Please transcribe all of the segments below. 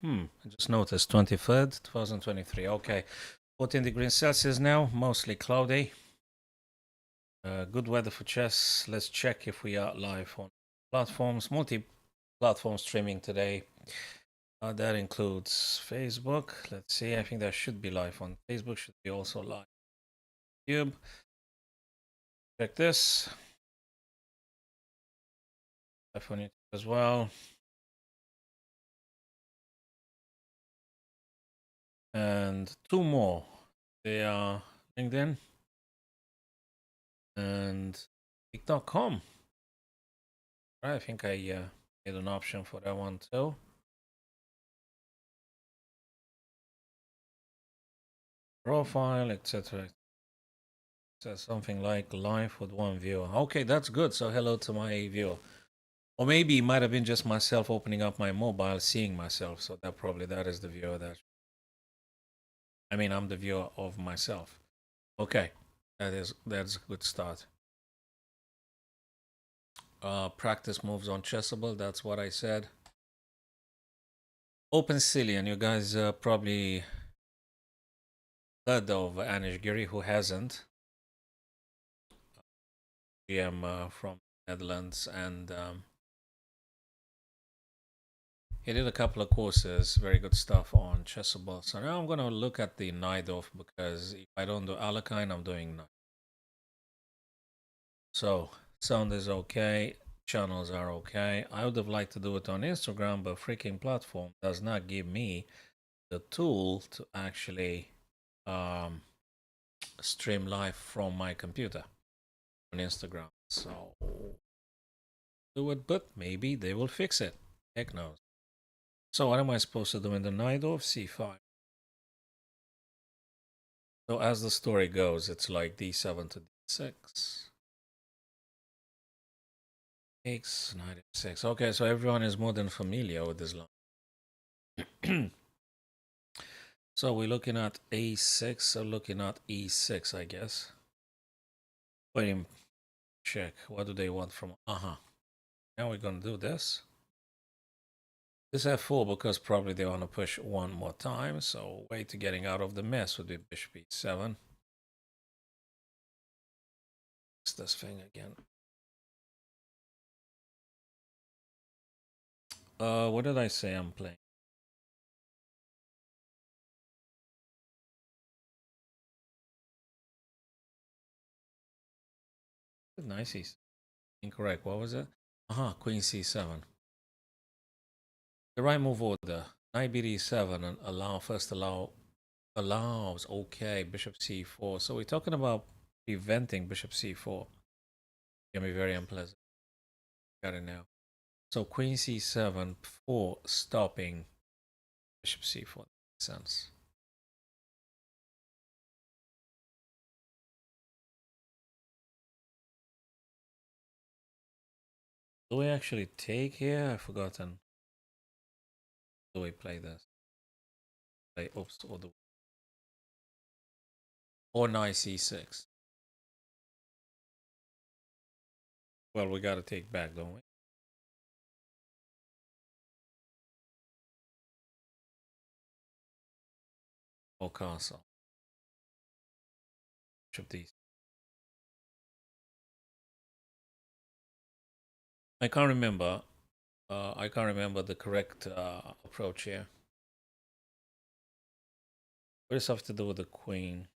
I just noticed 23rd, 2023. Okay. 14 degrees Celsius now, mostly cloudy. Good weather for chess. Let's check if we are live on platforms, multi-platform streaming today. That includes Facebook. Let's see. I think that should be live on Facebook. Should be also live. YouTube. Check this. Live on YouTube as well. And two more. They are LinkedIn and Tik.com. I think I made an option for that one too. Profile, etc. Says something like live with one viewer. Okay, that's good. So hello to my viewer. Or maybe it might have been just myself opening up my mobile, seeing myself. So that is the viewer that. I mean, I'm the viewer of myself. Okay, that's a good start. Practice moves on Chessable. That's what I said. Open Cillian, you guys probably heard of Anish Giri, who hasn't. GM from Netherlands, and he did a couple of courses, very good stuff on Chessable. So now I'm going to look at the Naidov because if I don't do Alekhine, I'm doing Naidov. So sound is okay, channels are okay. I would have liked to do it on Instagram, but freaking platform does not give me the tool to actually um, stream live from my computer on Instagram. So do it, but maybe they will fix it. Heck knows. So what am I supposed to do in the Naidov? C5. So as the story goes, it's like d7 to d6. Takes knight f6. Okay, so everyone is more than familiar with this line. So we're looking at a6, or looking at e6, I guess. Wait, check. What do they want from? Now we're gonna do this. This f4 because probably they want to push one more time. So way to getting out of the mess would be bishop e7. It's this thing again. What did I say I'm playing? Nice. Incorrect. What was it? Queen c7. The right move order. Knight bd7 and allows. Okay, bishop c4. So we're talking about preventing bishop c4. Gonna be very unpleasant. Got it now. So queen c7 for stopping bishop c4. Makes sense. Do we actually take here? I've forgotten. Do we play this? Play oops or knight c6. Well, we gotta take back, don't we? Or castle. Bishop d. I can't remember. I can't remember the correct approach here. What does have to do with the queen?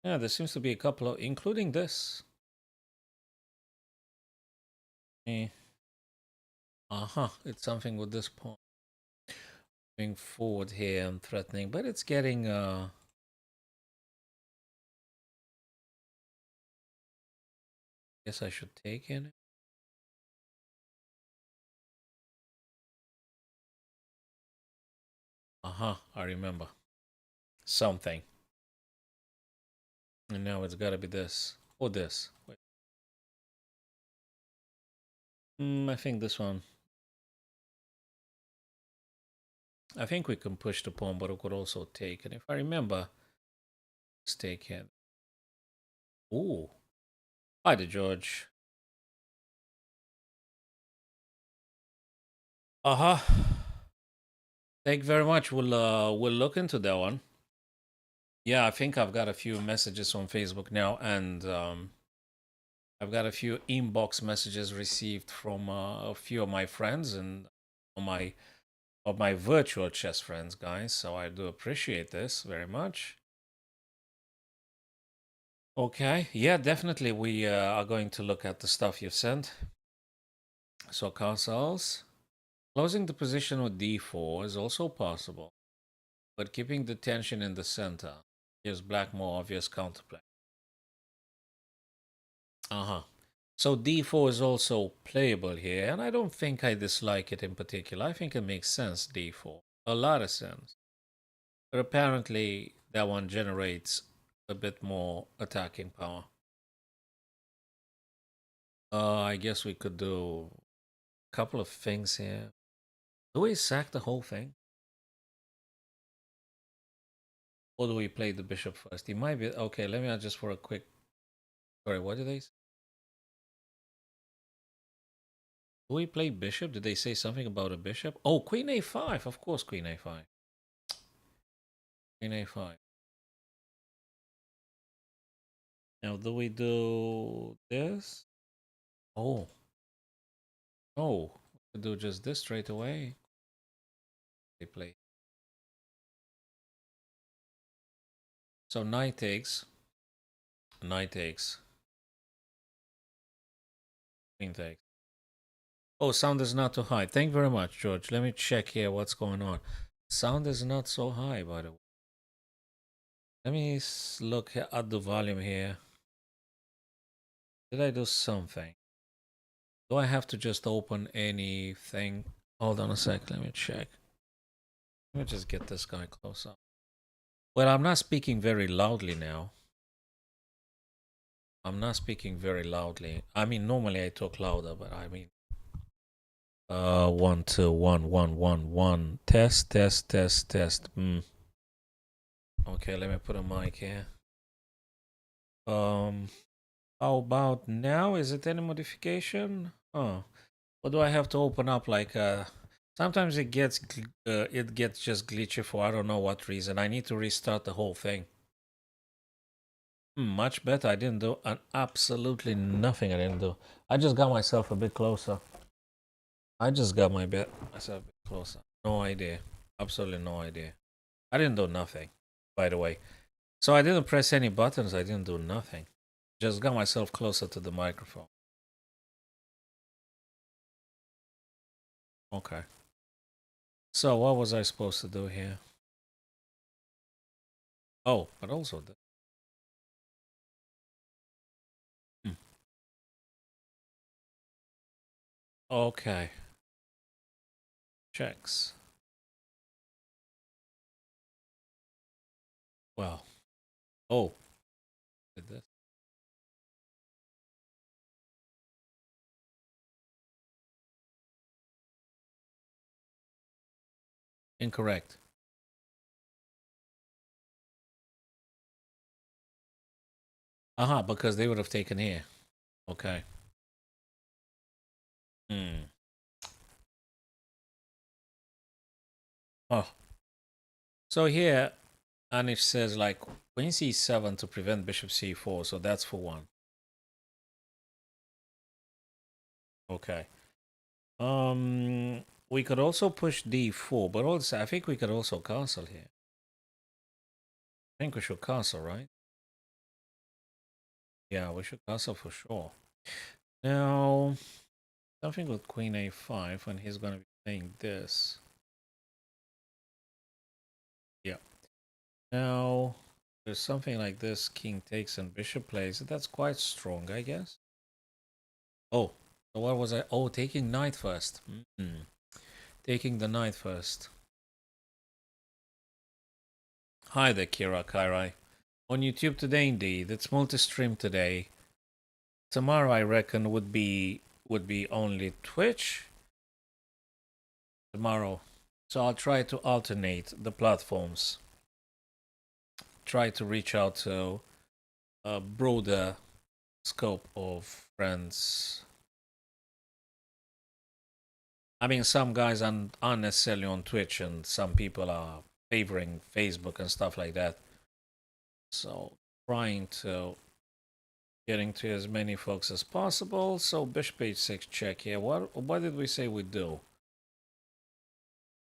Yeah, there seems to be a couple of, including this. Eh. It's something with this pawn. Moving forward here and threatening, but it's getting guess I should take in. I remember. Something. And now it's gotta be this. Or this. Wait. I think this one. I think we can push the pawn, but we could also take. And if I remember, let's take it. Ooh. Hi there, George. Uh-huh. Thank you very much. We'll look into that one. Yeah, I think I've got a few messages on Facebook now, and I've got a few inbox messages received from a few of my friends and of my virtual chess friends, guys. So I do appreciate this very much. Okay, yeah, definitely. We are going to look at the stuff you've sent. So castles. Closing the position with d4 is also possible, but keeping the tension in the center gives black more obvious counterplay. Uh-huh. So d4 is also playable here, and I don't think I dislike it in particular. I think it makes sense, d4. A lot of sense. But apparently that one generates a bit more attacking power. I guess we could do a couple of things here. Do we sack the whole thing? Or do we play the bishop first? He might be... Okay, let me adjust for a quick... Sorry, what did they say? Do we play bishop? Did they say something about a bishop? Oh, queen a5. Of course, queen a5. Queen a5. Now, do we do this? Oh. Oh. We do just this straight away. They play. So knight takes. Knight takes. Queen takes. Oh, sound is not too high. Thank you very much, George. Let me check here what's going on. Sound is not so high, by the way. Let me look at the volume here. Did I do something? Do I have to just open anything? Hold on a sec. Let me check. Let me just get this guy close up. Well, I'm not speaking very loudly now. I'm not speaking very loudly. I mean, normally I talk louder, but I mean, 1, 2, 1, 1, 1, 1. Test, test, test, test. Okay, let me put a mic here. How about now? Is it any modification? Oh, what do I have to open up? Like, sometimes it gets just glitchy for I don't know what reason. I need to restart the whole thing. Much better. I didn't do absolutely nothing. I didn't do. I just got myself a bit closer. I just got myself a bit closer. No idea. Absolutely no idea. I didn't do nothing, by the way. So I didn't press any buttons. I didn't do nothing. Just got myself closer to the microphone. Okay. So what was I supposed to do here? Oh, but also the... Okay. Checks. Well. Oh. Did this. Incorrect. Because they would have taken here. Okay. Hmm. Oh. So here, Anish says like queen c7 to prevent bishop c4. So that's for one. Okay. We could also push d4, but also I think we could also castle here. I think we should castle, right? Yeah, we should castle for sure. Now, something with queen a5, and he's going to be playing this. Yeah. Now, there's something like this, king takes and bishop plays. That's quite strong, I guess. Oh, so what was I? Oh, taking knight first. Taking the knight first. Hi there, Kira Kairai. On YouTube today, indeed. It's multi-stream today. Tomorrow, I reckon, would be only Twitch. Tomorrow. So I'll try to alternate the platforms. Try to reach out to a broader scope of friends. I mean, some guys aren't necessarily on Twitch, and some people are favoring Facebook and stuff like that. So trying to getting to as many folks as possible. So bishop h6 check here. What did we say we do?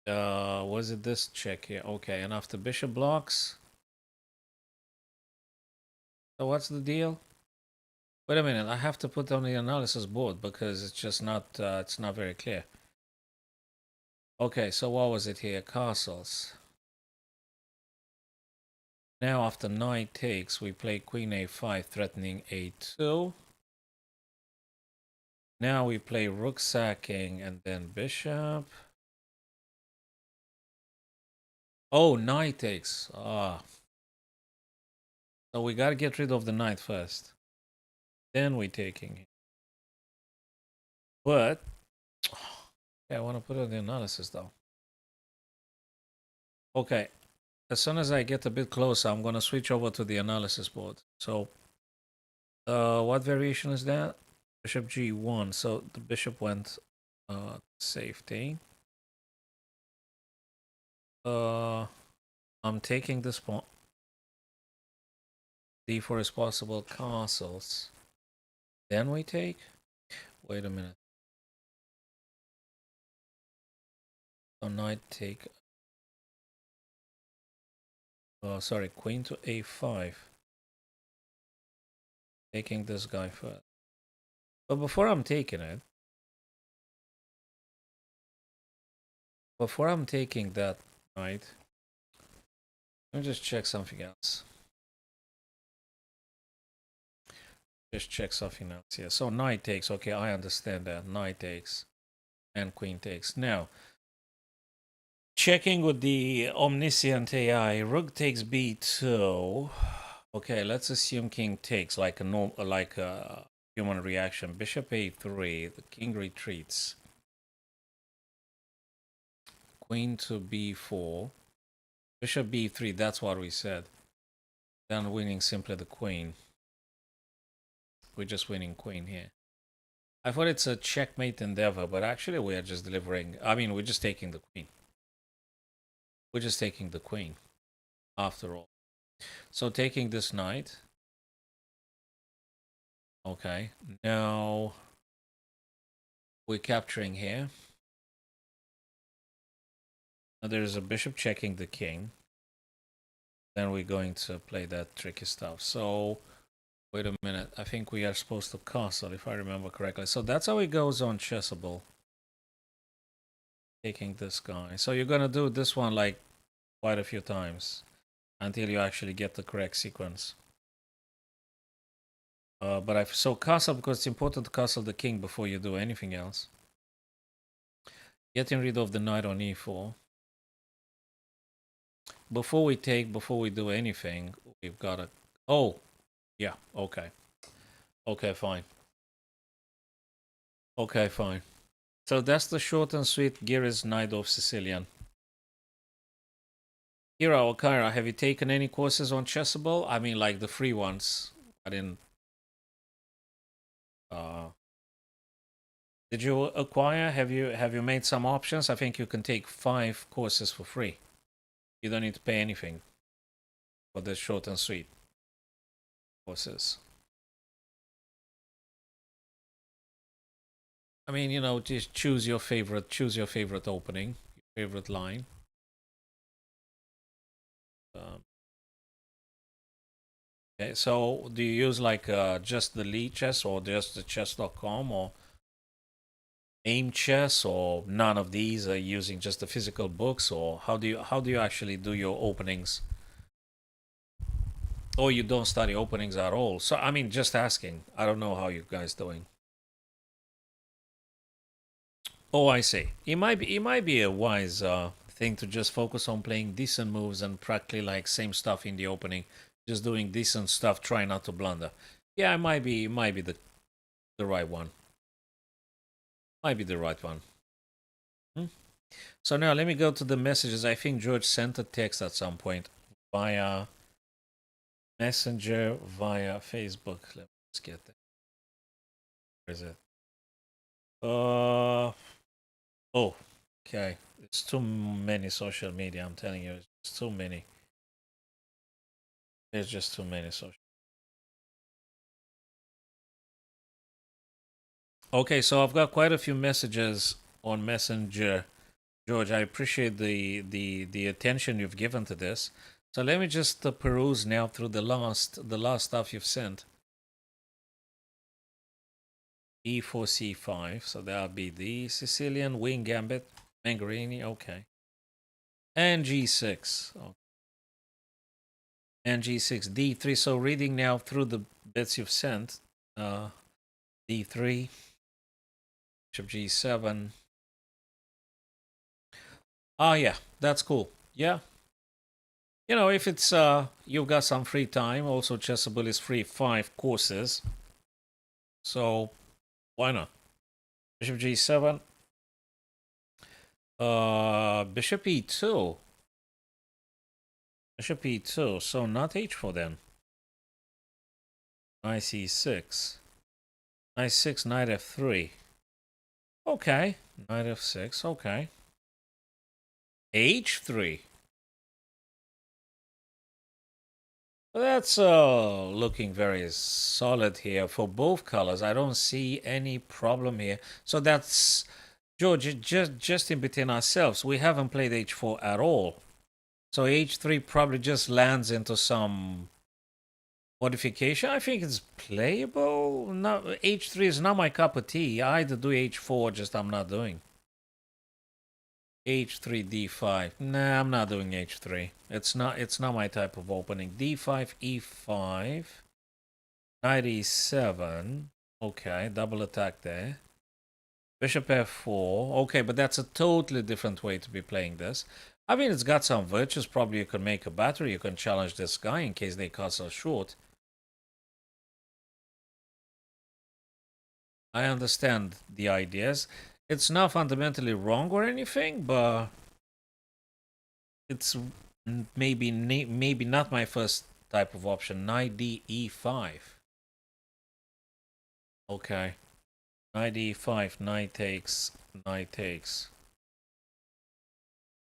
Was it this check here? Okay, and after bishop blocks. So what's the deal? Wait a minute, I have to put on the analysis board because it's just not it's not very clear. Okay, so what was it here? Castles. Now after knight takes, we play queen a5 threatening a2. Now we play rook sacking and then bishop. Oh, knight takes. Ah. So we gotta get rid of the knight first. Then we're taking it. But yeah, I want to put on the analysis though. Okay. As soon as I get a bit closer, I'm gonna switch over to the analysis board. So what variation is that? Bishop g1. So the bishop went safety. I'm taking this pawn. d4 is possible. Castles. Then we take. Wait a minute. So knight take. Sorry, queen to a5. Taking this guy first. But before I'm taking it, before I'm taking that knight, let me just check something else. Just check something else here. So knight takes. Okay, I understand that. Knight takes and queen takes. Now, checking with the omniscient AI, rook takes b2. Okay, let's assume king takes like a normal, like a human reaction. Bishop a3. The king retreats. Queen to b4. Bishop b3. That's what we said. Then winning simply the queen. We're just winning queen here. I thought it's a checkmate endeavor, but actually we are just delivering. I mean, we're just taking the queen. We're just taking the queen, after all. So taking this knight. Okay, now we're capturing here. Now there's a bishop checking the king. Then we're going to play that tricky stuff. So wait a minute. I think we are supposed to castle, if I remember correctly. So that's how it goes on Chessable. Taking this guy. So you're gonna do this one like quite a few times until you actually get the correct sequence. But I've so castle because it's important to castle the king before you do anything else. Getting rid of the knight on e4. Before we take, before we do anything, we've got to. Oh, yeah. Okay. Okay, fine. Okay, fine. So that's the short and sweet Gira's Knight of Sicilian. Gira or Kyra, have you taken any courses on Chessable? I mean, like the free ones. I didn't. Did you acquire? Have you made some options? I think you can take 5 courses for free. You don't need to pay anything for the short and sweet courses. I mean, you know, just choose your favorite opening, your favorite line. Okay, so do you use like just the Lee Chess or just the chess.com or aim chess or none of these are using just the physical books, or how do you actually do your openings? Or you don't study openings at all? So I mean, just asking. I don't know how you guys doing. Oh, I see. It might be a wise thing to just focus on playing decent moves and practically like same stuff in the opening, just doing decent stuff, try not to blunder. Yeah, it might be the right one. Might be the right one. Hmm? So now let me go to the messages. I think George sent a text at some point via Messenger, via Facebook. Let me just get there. Where is it? Oh, okay. It's too many social media. I'm telling you, it's too many. There's just too many social. Okay, so I've got quite a few messages on Messenger, George. I appreciate the attention you've given to this. So let me just peruse now through the last stuff you've sent. E4 C5, so that'll be the Sicilian wing gambit, Mangarini. Okay, and G6. Oh, and G6 D3. So reading now through the bits you've sent. D3, Bishop G7. Ah, yeah, that's cool. Yeah, if it's you've got some free time. Also, Chessable is free 5 courses, so why not? Bishop G7. Bishop E2. Bishop E2. So not H4 then. Knight C6. Knight 6. Knight F3. Okay. Knight F6. Okay. H3. That's looking very solid here for both colors. I don't see any problem here. So that's George. Just in between ourselves, we haven't played H4 at all. So H3 probably just lands into some modification. I think it's playable. No, H3 is not my cup of tea. I either do H4, just I'm not doing. H3 D5. Nah, I'm not doing H3. It's not my type of opening. D5 E5. Knight E7. Okay, double attack there. Bishop F4. Okay, but that's a totally different way to be playing this. I mean, it's got some virtues. Probably you can make a battery. You can challenge this guy in case they castle short. I understand the ideas. It's not fundamentally wrong or anything, but it's maybe not my first type of option. Knight D E5. Okay. Knight E5. Knight takes. Knight takes.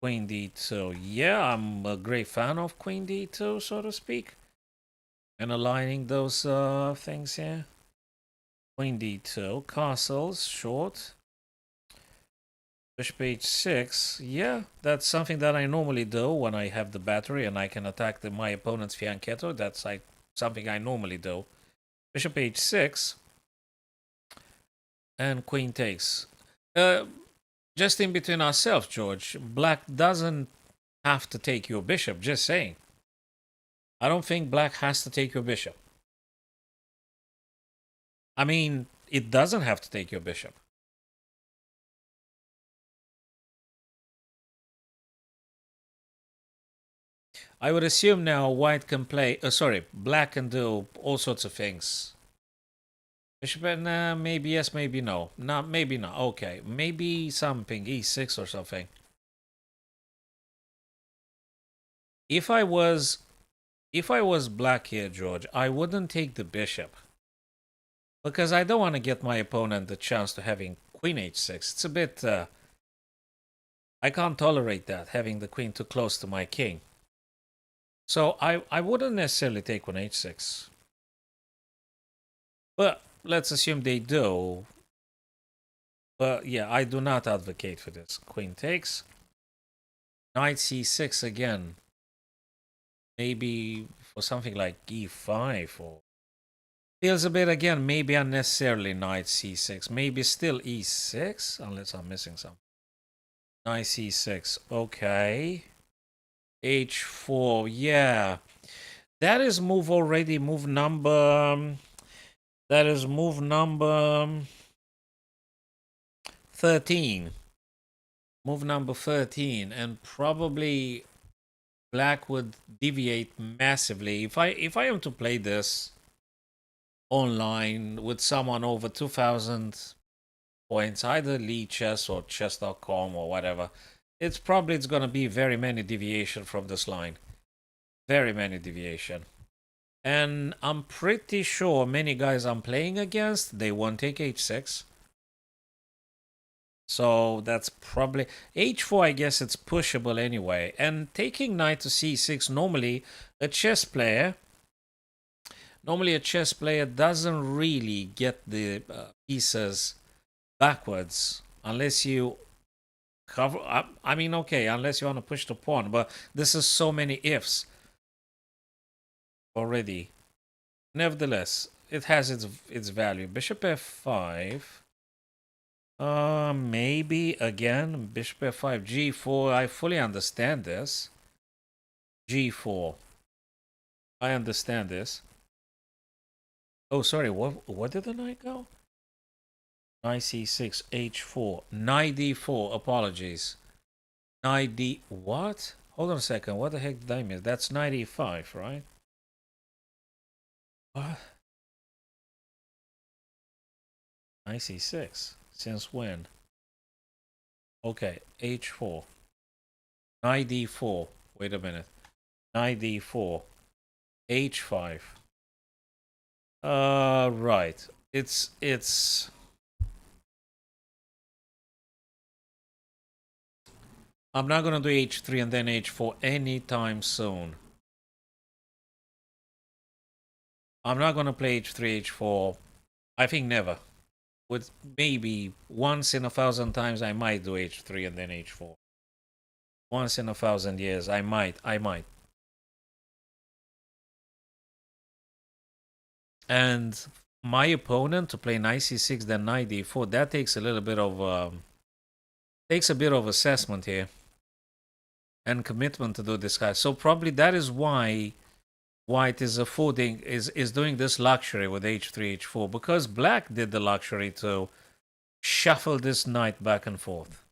Queen D2. Yeah, I'm a great fan of Queen D2, so to speak. And aligning those things here. Queen D2. Castles. Short. Bishop H6, yeah, that's something that I normally do when I have the battery and I can attack my opponent's fianchetto. That's something I normally do. Bishop H6 and Queen takes. Just in between ourselves, George, Black doesn't have to take your bishop, just saying. I don't think Black has to take your bishop. I mean, it doesn't have to take your bishop. I would assume now White can play, Black can do all sorts of things. Bishop, nah, maybe yes, maybe no. Not maybe not. Okay, maybe something e6 or something. If I was black here, George, I wouldn't take the bishop because I don't want to get my opponent the chance to having queen h6. It's a bit. I can't tolerate that having the queen too close to my king. So I wouldn't necessarily take queen h6. But let's assume they do. But yeah, I do not advocate for this. Queen takes. Knight c6 again. Maybe for something like e5 or feels a bit again, maybe unnecessarily knight c6. Maybe still e6, unless I'm missing something. Knight c6, okay. h4, yeah. That is move already, move number. That is move number 13. Move number 13, and probably Black would deviate massively. If I am to play this online with someone over 2,000 points, either Lead Chess or chess.com or whatever, it's going to be very many deviation from this line. Very many deviation. And I'm pretty sure many guys I'm playing against, they won't take h6. So that's probably h4. I guess it's pushable anyway. And taking knight to c6, a chess player, normally a chess player doesn't really get the pieces backwards unless you cover. I mean, okay, unless you want to push the pawn. But this is so many ifs already. Nevertheless, it has its value. Bishop f5. Maybe again, bishop f5, g4. I fully understand this. g4. I understand this. Oh, sorry. What did the knight go? Knight c6, h4, knight d4. Apologies. Knight d. What? Hold on a second. What the heck did I miss? That's knight e5, right? What? Knight c6. Since when? Okay, h4. Knight d4. Wait a minute. Knight d4. h5. Right. It's. I'm not gonna do h3 and then h4 anytime soon. I'm not gonna play h3, h4. I think never. With maybe once in 1,000 times I might do h3 and then h4. Once in 1,000 years I might. And my opponent to play knight c6 then knight d4, that takes a little bit of assessment here and commitment to do this guy. So probably that is why white is affording is doing this luxury with h3 h4, because black did the luxury to shuffle this knight back and forth.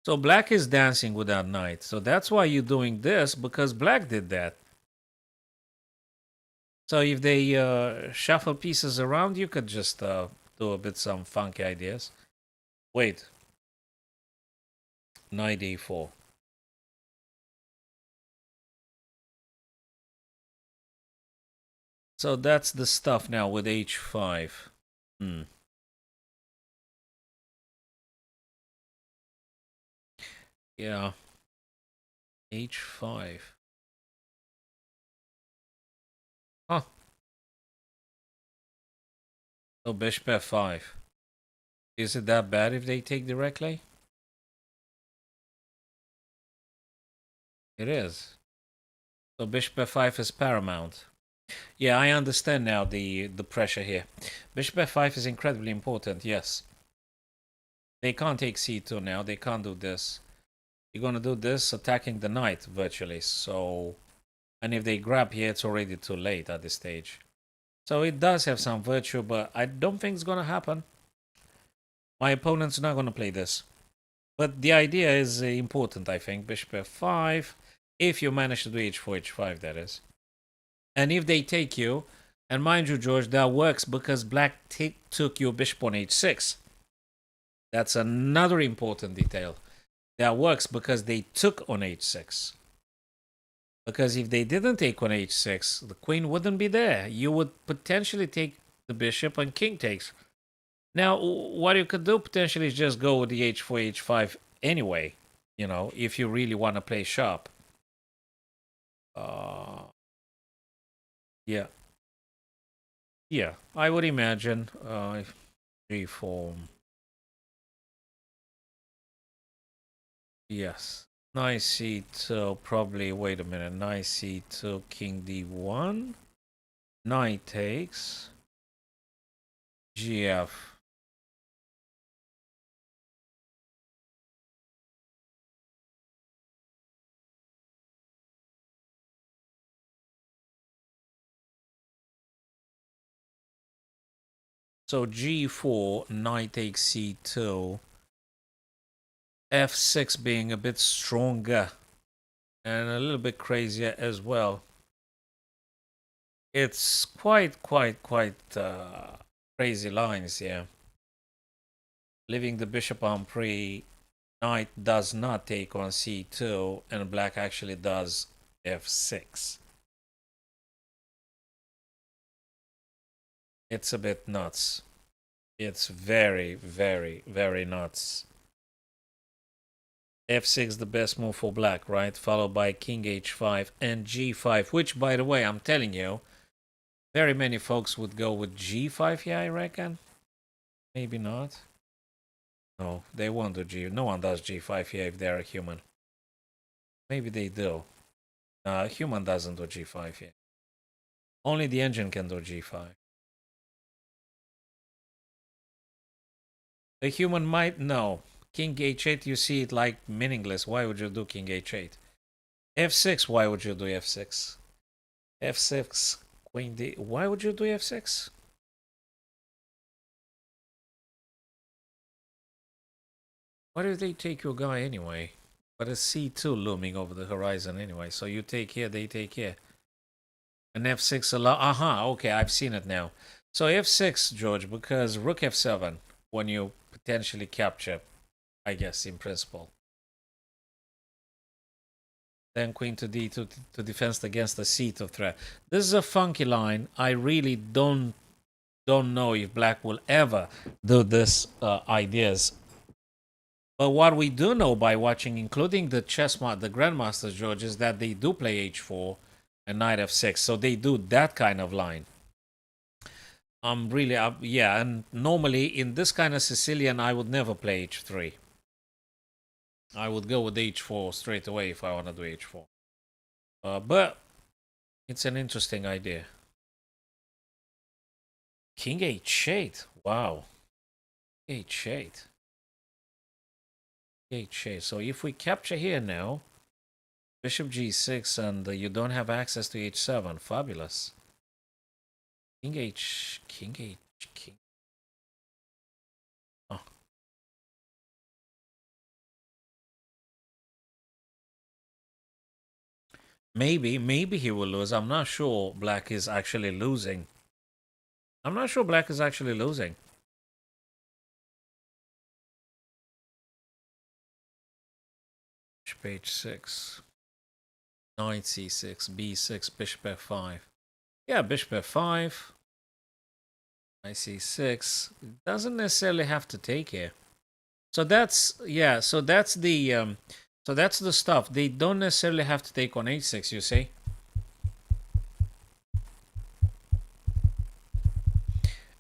So black is dancing with that knight. So that's why you're doing this, because black did that. So if they shuffle pieces around, you could just do a bit some funky ideas. Wait. Knight e4. So that's the stuff now with h5. Yeah. h5. Huh. So bishop f5. Is it that bad if they take directly? It is. So bishop f5 is paramount. Yeah, I understand now the pressure here. Bishop f5 is incredibly important, yes. They can't take c2 now. They can't do this. You're going to do this attacking the knight virtually. So, and if they grab here, it's already too late at this stage. So it does have some virtue, but I don't think it's going to happen. My opponent's not going to play this. But the idea is important, I think. Bishop f5. If you manage to do h4, h5, that is. And if they take you, and mind you, George, that works because black took your bishop on h6. That's another important detail. That works because they took on h6. Because if they didn't take on h6, the queen wouldn't be there. You would potentially take the bishop and king takes. Now, what you could do potentially is just go with the h4, h5 anyway, you know, if you really want to play sharp. Yeah. Yeah, I would imagine g4. Yes. Knight c2, probably, wait a minute, knight c2, king d1. Knight takes. gf. So g4, knight takes c2, f6 being a bit stronger and a little bit crazier as well. It's quite crazy lines here. Leaving the bishop on pre, knight does not take on c2, and black actually does f6. It's a bit nuts. It's very, very, very nuts. F6 the best move for black, right? Followed by king h5 and g5, which, by the way, I'm telling you, very many folks would go with g5 here, I reckon. Maybe not. No, they won't do g. No one does g5 here if they're a human. Maybe they do. A human doesn't do g5 here. Only the engine can do g5. A human might no. King h8, you see it like meaningless. Why would you do king h8? f6, why would you do f6? f6, queen d. Why would you do f6? Why do they take your guy anyway? But a c2 looming over the horizon anyway. So you take here, they take here. An f6 allow. Aha, okay, I've seen it now. So f6, George, because rook f7 when you potentially capture, I guess, in principle. Then queen to d2 to defense against the c2 threat. This is a funky line. I really don't know if black will ever do this ideas. But what we do know by watching, including the the grandmasters, George, is that they do play h4 and knight f6. So they do that kind of line. Really, yeah, and normally in this kind of Sicilian, I would never play h3. I would go with h4 straight away if I want to do h4. But it's an interesting idea. King h8. Wow. h8. h8. So if we capture here now, bishop g6, and you don't have access to h7. Fabulous. King h. Oh. Maybe he will lose. I'm not sure black is actually losing. Bishop h6. Knight c6, b6, bishop f5. Yeah, bishop f5. Knight c6. Doesn't necessarily have to take here. So that's so that's the stuff. They don't necessarily have to take on h6, you see.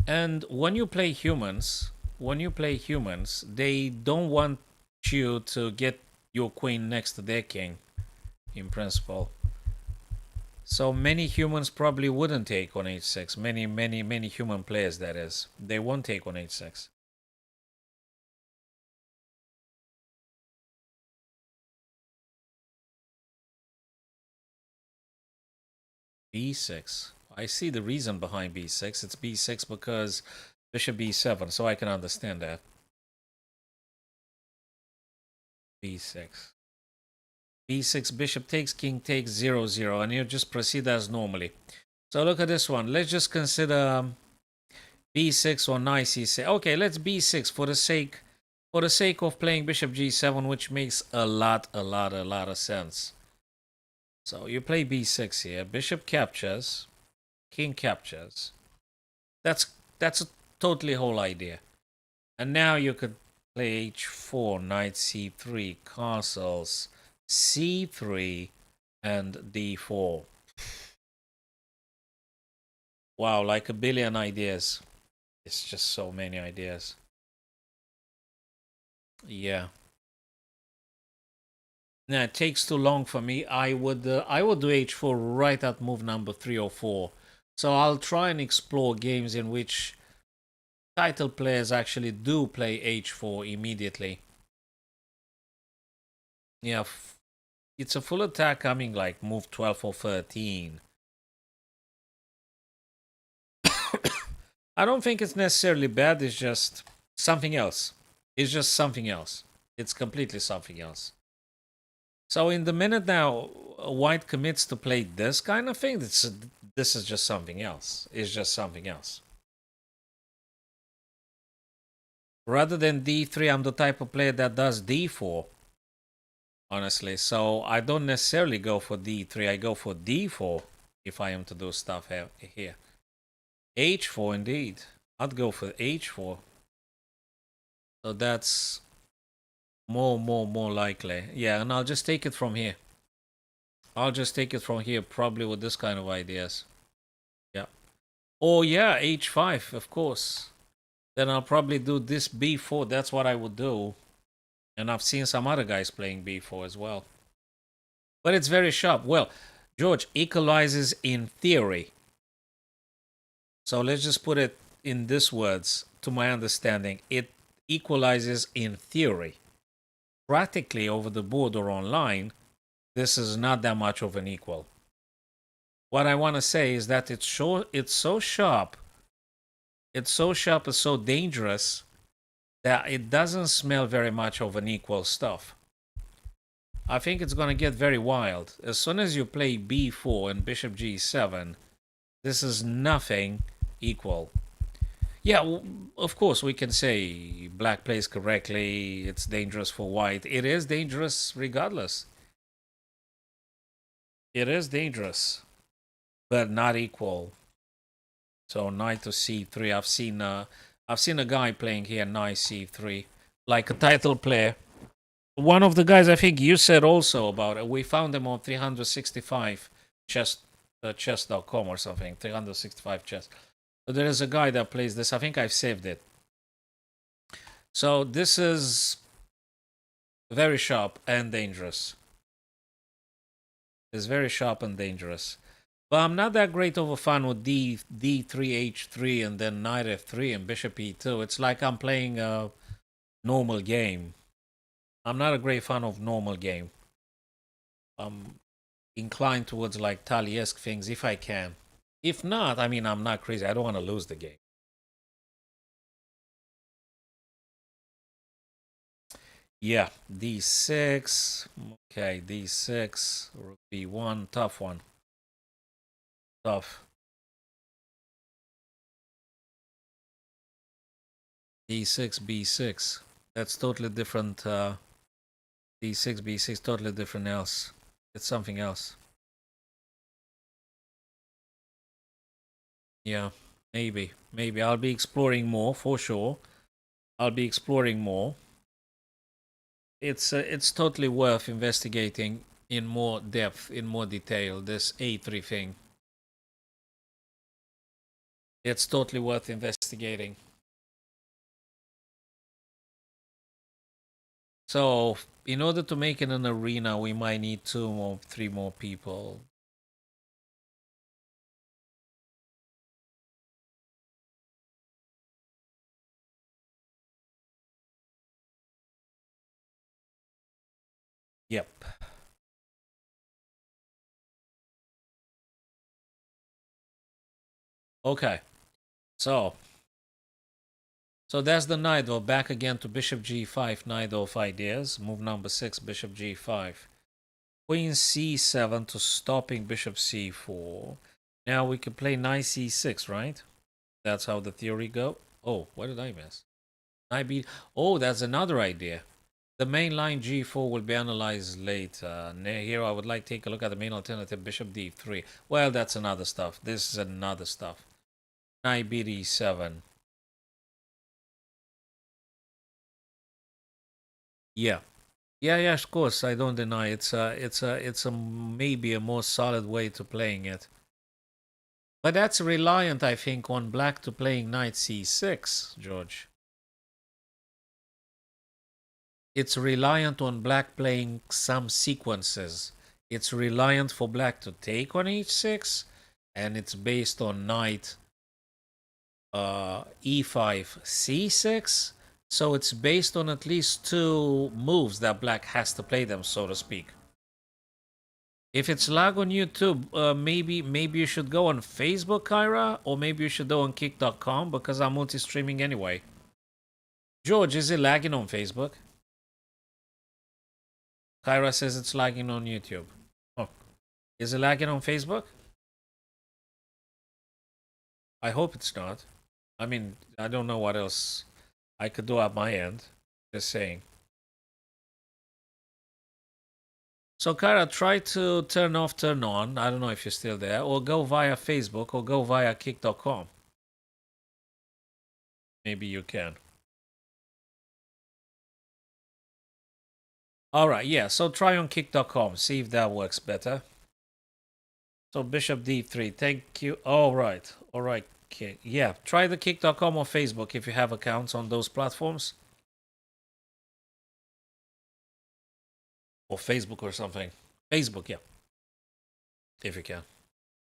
And when you play humans, they don't want you to get your queen next to their king, in principle. So many humans probably wouldn't take on h6. Many human players, that is. They won't take on h6. b6. I see the reason behind b6. It's b6 because bishop b7, so I can understand that. b6. b6, bishop takes, king takes, 0-0, and you just proceed as normally. So look at this one. Let's just consider b6 or knight c6. Okay, let's b6 for the sake of playing bishop g7, which makes a lot of sense. So you play b6 here. Bishop captures, king captures. That's a totally whole idea. And now you could play h4, knight c3, castles, c3, and d4. Wow, like a billion ideas. It's just so many ideas. Yeah. Now it takes too long for me. I would do h4 right at move number 3 or 4. So I'll try and explore games in which title players actually do play h4 immediately. Yeah, it's a full attack coming like move 12 or 13. I don't think it's necessarily bad. It's just something else. It's just something else. It's completely something else. So in the minute now white commits to play this kind of thing, this is just something else. It's just something else. Rather than d3, I'm the type of player that does d4. Honestly, so I don't necessarily go for d3. I go for d4 if I am to do stuff here. h4 indeed. I'd go for h4. So that's more likely. Yeah, and I'll just take it from here. I'll just take it from here, probably with this kind of ideas. Yeah. Oh yeah, h5, of course. Then I'll probably do this b4. That's what I would do. And I've seen some other guys playing b4 as well. But it's very sharp. Well, George, equalizes in theory. So let's just put it in these words. To my understanding, it equalizes in theory. Practically over the board or online, this is not that much of an equal. What I want to say is that it's so sharp, and so dangerous that it doesn't smell very much of an equal stuff. I think it's going to get very wild. As soon as you play b4 and bishop g7, this is nothing equal. Yeah, of course, we can say black plays correctly, it's dangerous for white. It is dangerous regardless. It is dangerous, but not equal. So knight to c3. I've seen a guy playing here knight c3, like a title player. One of the guys I think you said also about it. We found him on 365 chess.com or something. 365 chess. So there is a guy that plays this. I think I've saved it. So this is very sharp and dangerous. It's very sharp and dangerous. But I'm not that great of a fan with d3, h3, and then knight f3 and bishop e2. It's like I'm playing a normal game. I'm not a great fan of normal game. I'm inclined towards like Tali-esque things if I can. If not, I mean, I'm not crazy. I don't want to lose the game. Yeah, d6. Okay, d6. Rook b1. Tough one. Tough. d6, b6. That's totally different. d6, b6, totally different else. It's something else. Yeah, maybe. Maybe. I'll be exploring more, for sure. I'll be exploring more. It's totally worth investigating in more depth, in more detail, this a3 thing. It's totally worth investigating. So, in order to make it an arena, we might need 3 more people. Yep. Okay. So that's the knight. Well, back again to bishop g5, knight of ideas. Move number 6, bishop g5. Queen c7 to stopping bishop c4. Now we can play knight c6, right? That's how the theory go. Oh, what did I miss? Knight b. Oh, that's another idea. The main line g4 will be analyzed later. Here I would like to take a look at the main alternative, bishop d3. Well, that's another stuff. This is another stuff. Knight b d7. Yeah. Yeah, of course. I don't deny it's a maybe a more solid way to playing it. But that's reliant, I think, on black to playing knight c6, George. It's reliant on black playing some sequences. It's reliant for black to take on h6, and it's based on knight e5 c6. So it's based on at least 2 moves that black has to play them, so to speak. If it's lag on YouTube, maybe you should go on Facebook, Kyra, or maybe you should go on kick.com because I'm multi-streaming anyway. George, is it lagging on Facebook? Kyra says it's lagging on YouTube. Oh, is it lagging on Facebook? I hope it's not. I mean, I don't know what else I could do at my end. Just saying. So, Kyra, try to turn off, turn on. I don't know if you're still there. Or go via Facebook or go via kick.com. Maybe you can. All right, yeah. So try on kick.com. See if that works better. So bishop d3. Thank you. All right. All right. Okay. Yeah. Try the kick.com or Facebook if you have accounts on those platforms. Or Facebook or something. Facebook, yeah. If you can.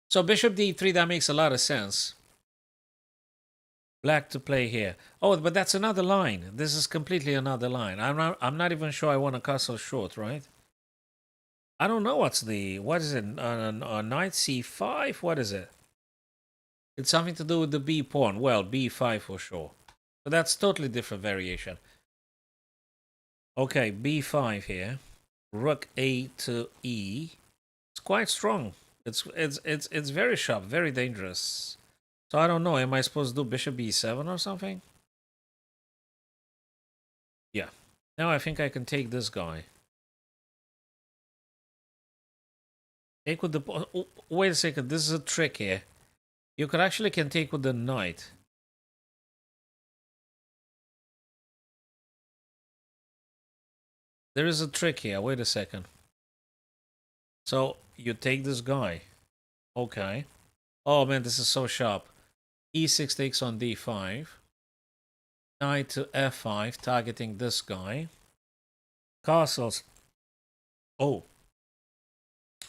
So bishop d3, that makes a lot of sense. Black to play here. Oh, but that's another line. This is completely another line. I'm not even sure I want to castle short, right? I don't know what is it? Knight c5? What is it? It's something to do with the b pawn. Well, b5 for sure. But that's totally different variation. Okay, b5 here. Rook a to e. It's quite strong. It's very sharp, very dangerous. So I don't know. Am I supposed to do bishop b7 or something? Yeah. Now I think I can take this guy. Take with the... Oh, wait a second. This is a trick here. You could actually can take with the knight. There is a trick here. Wait a second. So you take this guy. Okay. Oh man, this is so sharp. E6 takes on d5. Knight to f5, targeting this guy. Castles. Oh.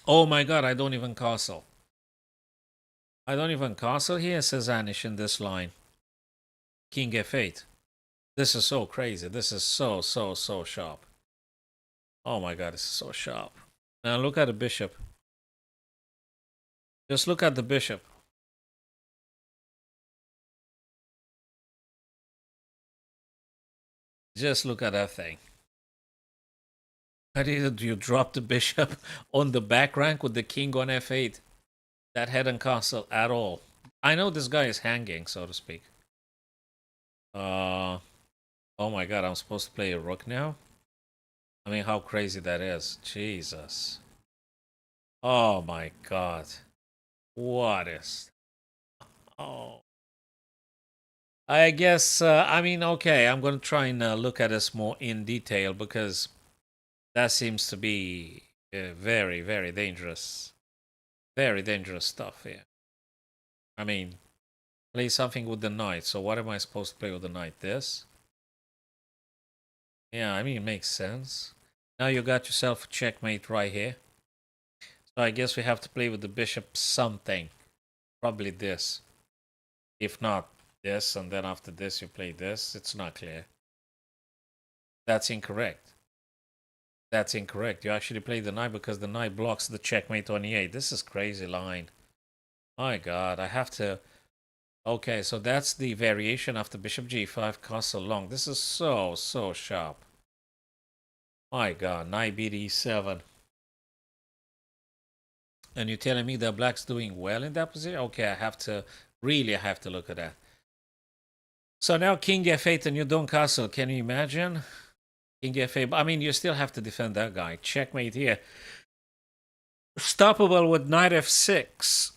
Oh my god, I don't even castle. I don't even castle here, says Anish in this line. King f8. This is so crazy. This is so sharp. Oh my god, this is so sharp. Now look at the bishop. Just look at the bishop. Just look at that thing. How did you drop the bishop on the back rank with the king on f8? That hadn't castle at all. I know this guy is hanging, so to speak. Oh my god, I'm supposed to play a rook now? I mean, how crazy that is. Jesus. Oh my god. What is... Oh. I guess, I mean, okay, I'm going to try and look at this more in detail because that seems to be very dangerous. Very dangerous stuff here. I mean, play something with the knight. So what am I supposed to play with the knight? This? Yeah, I mean, it makes sense. Now you got yourself a checkmate right here. So I guess we have to play with the bishop something. Probably this. If not this, and then after this you play this. It's not clear. That's incorrect. That's incorrect. You actually play the knight because the knight blocks the checkmate on e8. This is crazy line. My god, I have to... Okay, so that's the variation after bishop g5 castle long. This is so sharp. My god, knight beat e7. And you're telling me that black's doing well in that position? Okay, I have to look at that. So now king f8 and you don't castle. Can you imagine? King f8. I mean, you still have to defend that guy. Checkmate here. Stoppable with knight f6.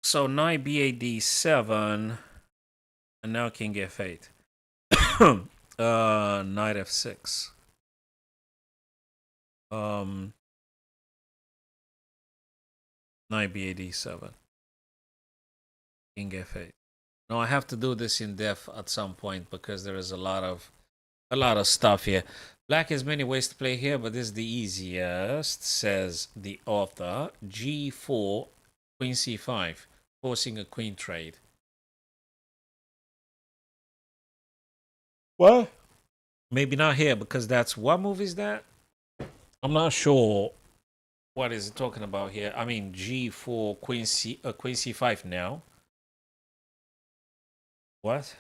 So knight b8 d7. And now king f8. Knight f6. Knight b8 d7. King f8. Now I have to do this in depth at some point because there is a lot of stuff here. Black has many ways to play here, but this is the easiest, says the author. G4, queen c5, forcing a queen trade. What? Maybe not here because that's... What move is that? I'm not sure. What is it talking about here? I mean, G4, queen c5 now. What?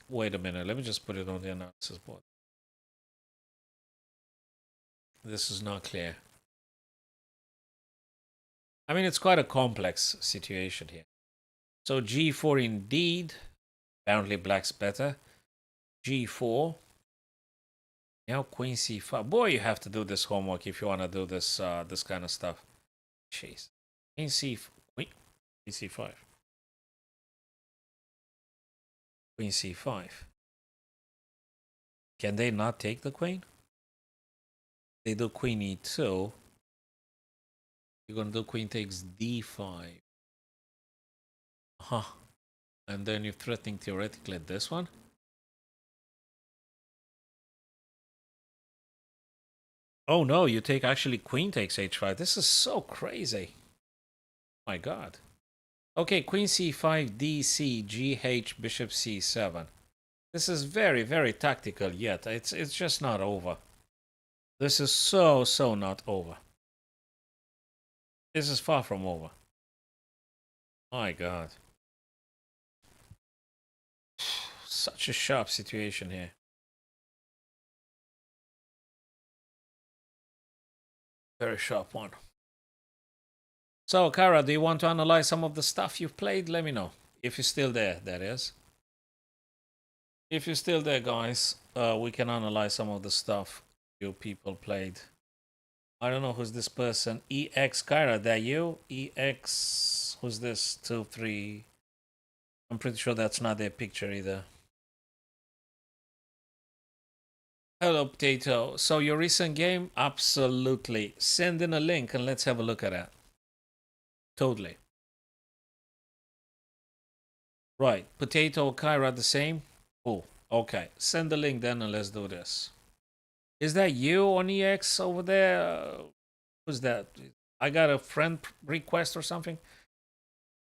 Wait a minute. Let me just put it on the analysis board. This is not clear. I mean, it's quite a complex situation here. So G4 indeed. Apparently black's better. G4. Now queen c5. Boy, you have to do this homework if you want to do this this kind of stuff. Jeez. Queen c5. Queen c5. Queen c5. Can they not take the queen? They do queen e2. You're gonna do queen takes d5. Huh. And then you're threatening theoretically this one? Oh no, you take actually queen takes h5. This is so crazy. My god. Okay, queen c5, d, c, g, h, bishop c7. This is very, very tactical yet. It's just not over. This is so not over. This is far from over. My god. Such a sharp situation here. Very sharp one. So, Kara, do you want to analyze some of the stuff you've played? Let me know. If you're still there, that is. If you're still there, guys, we can analyze some of the stuff you people played. I don't know who's this person. EX Kyra, that you? EX, who's this? 2, 3. I'm pretty sure that's not their picture either. Hello, Potato. So your recent game? Absolutely. Send in a link and let's have a look at that. Totally. Right. Potato, Kyra, the same? Cool. Okay. Send the link then and let's do this. Is that you on EX over there? Who's that? I got a friend request or something?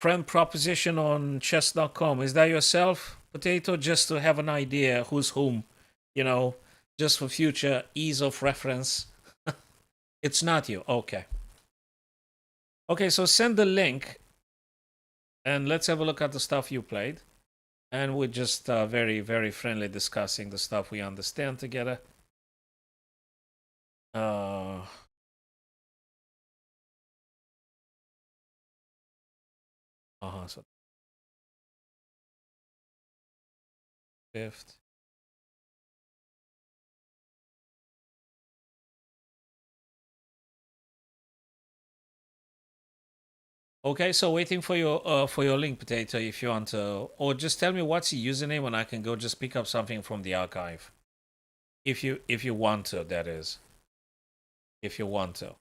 Friend proposition on chess.com. Is that yourself, Potato? Just to have an idea who's whom, you know, just for future ease of reference. It's not you. Okay. Okay, so send the link and let's have a look at the stuff you played. And we're just very, very friendly discussing the stuff we understand together. So fifth. Okay, so waiting for your link, Potato, if you want to, or just tell me what's your username and I can go just pick up something from the archive. If you want to, that is. If you want to.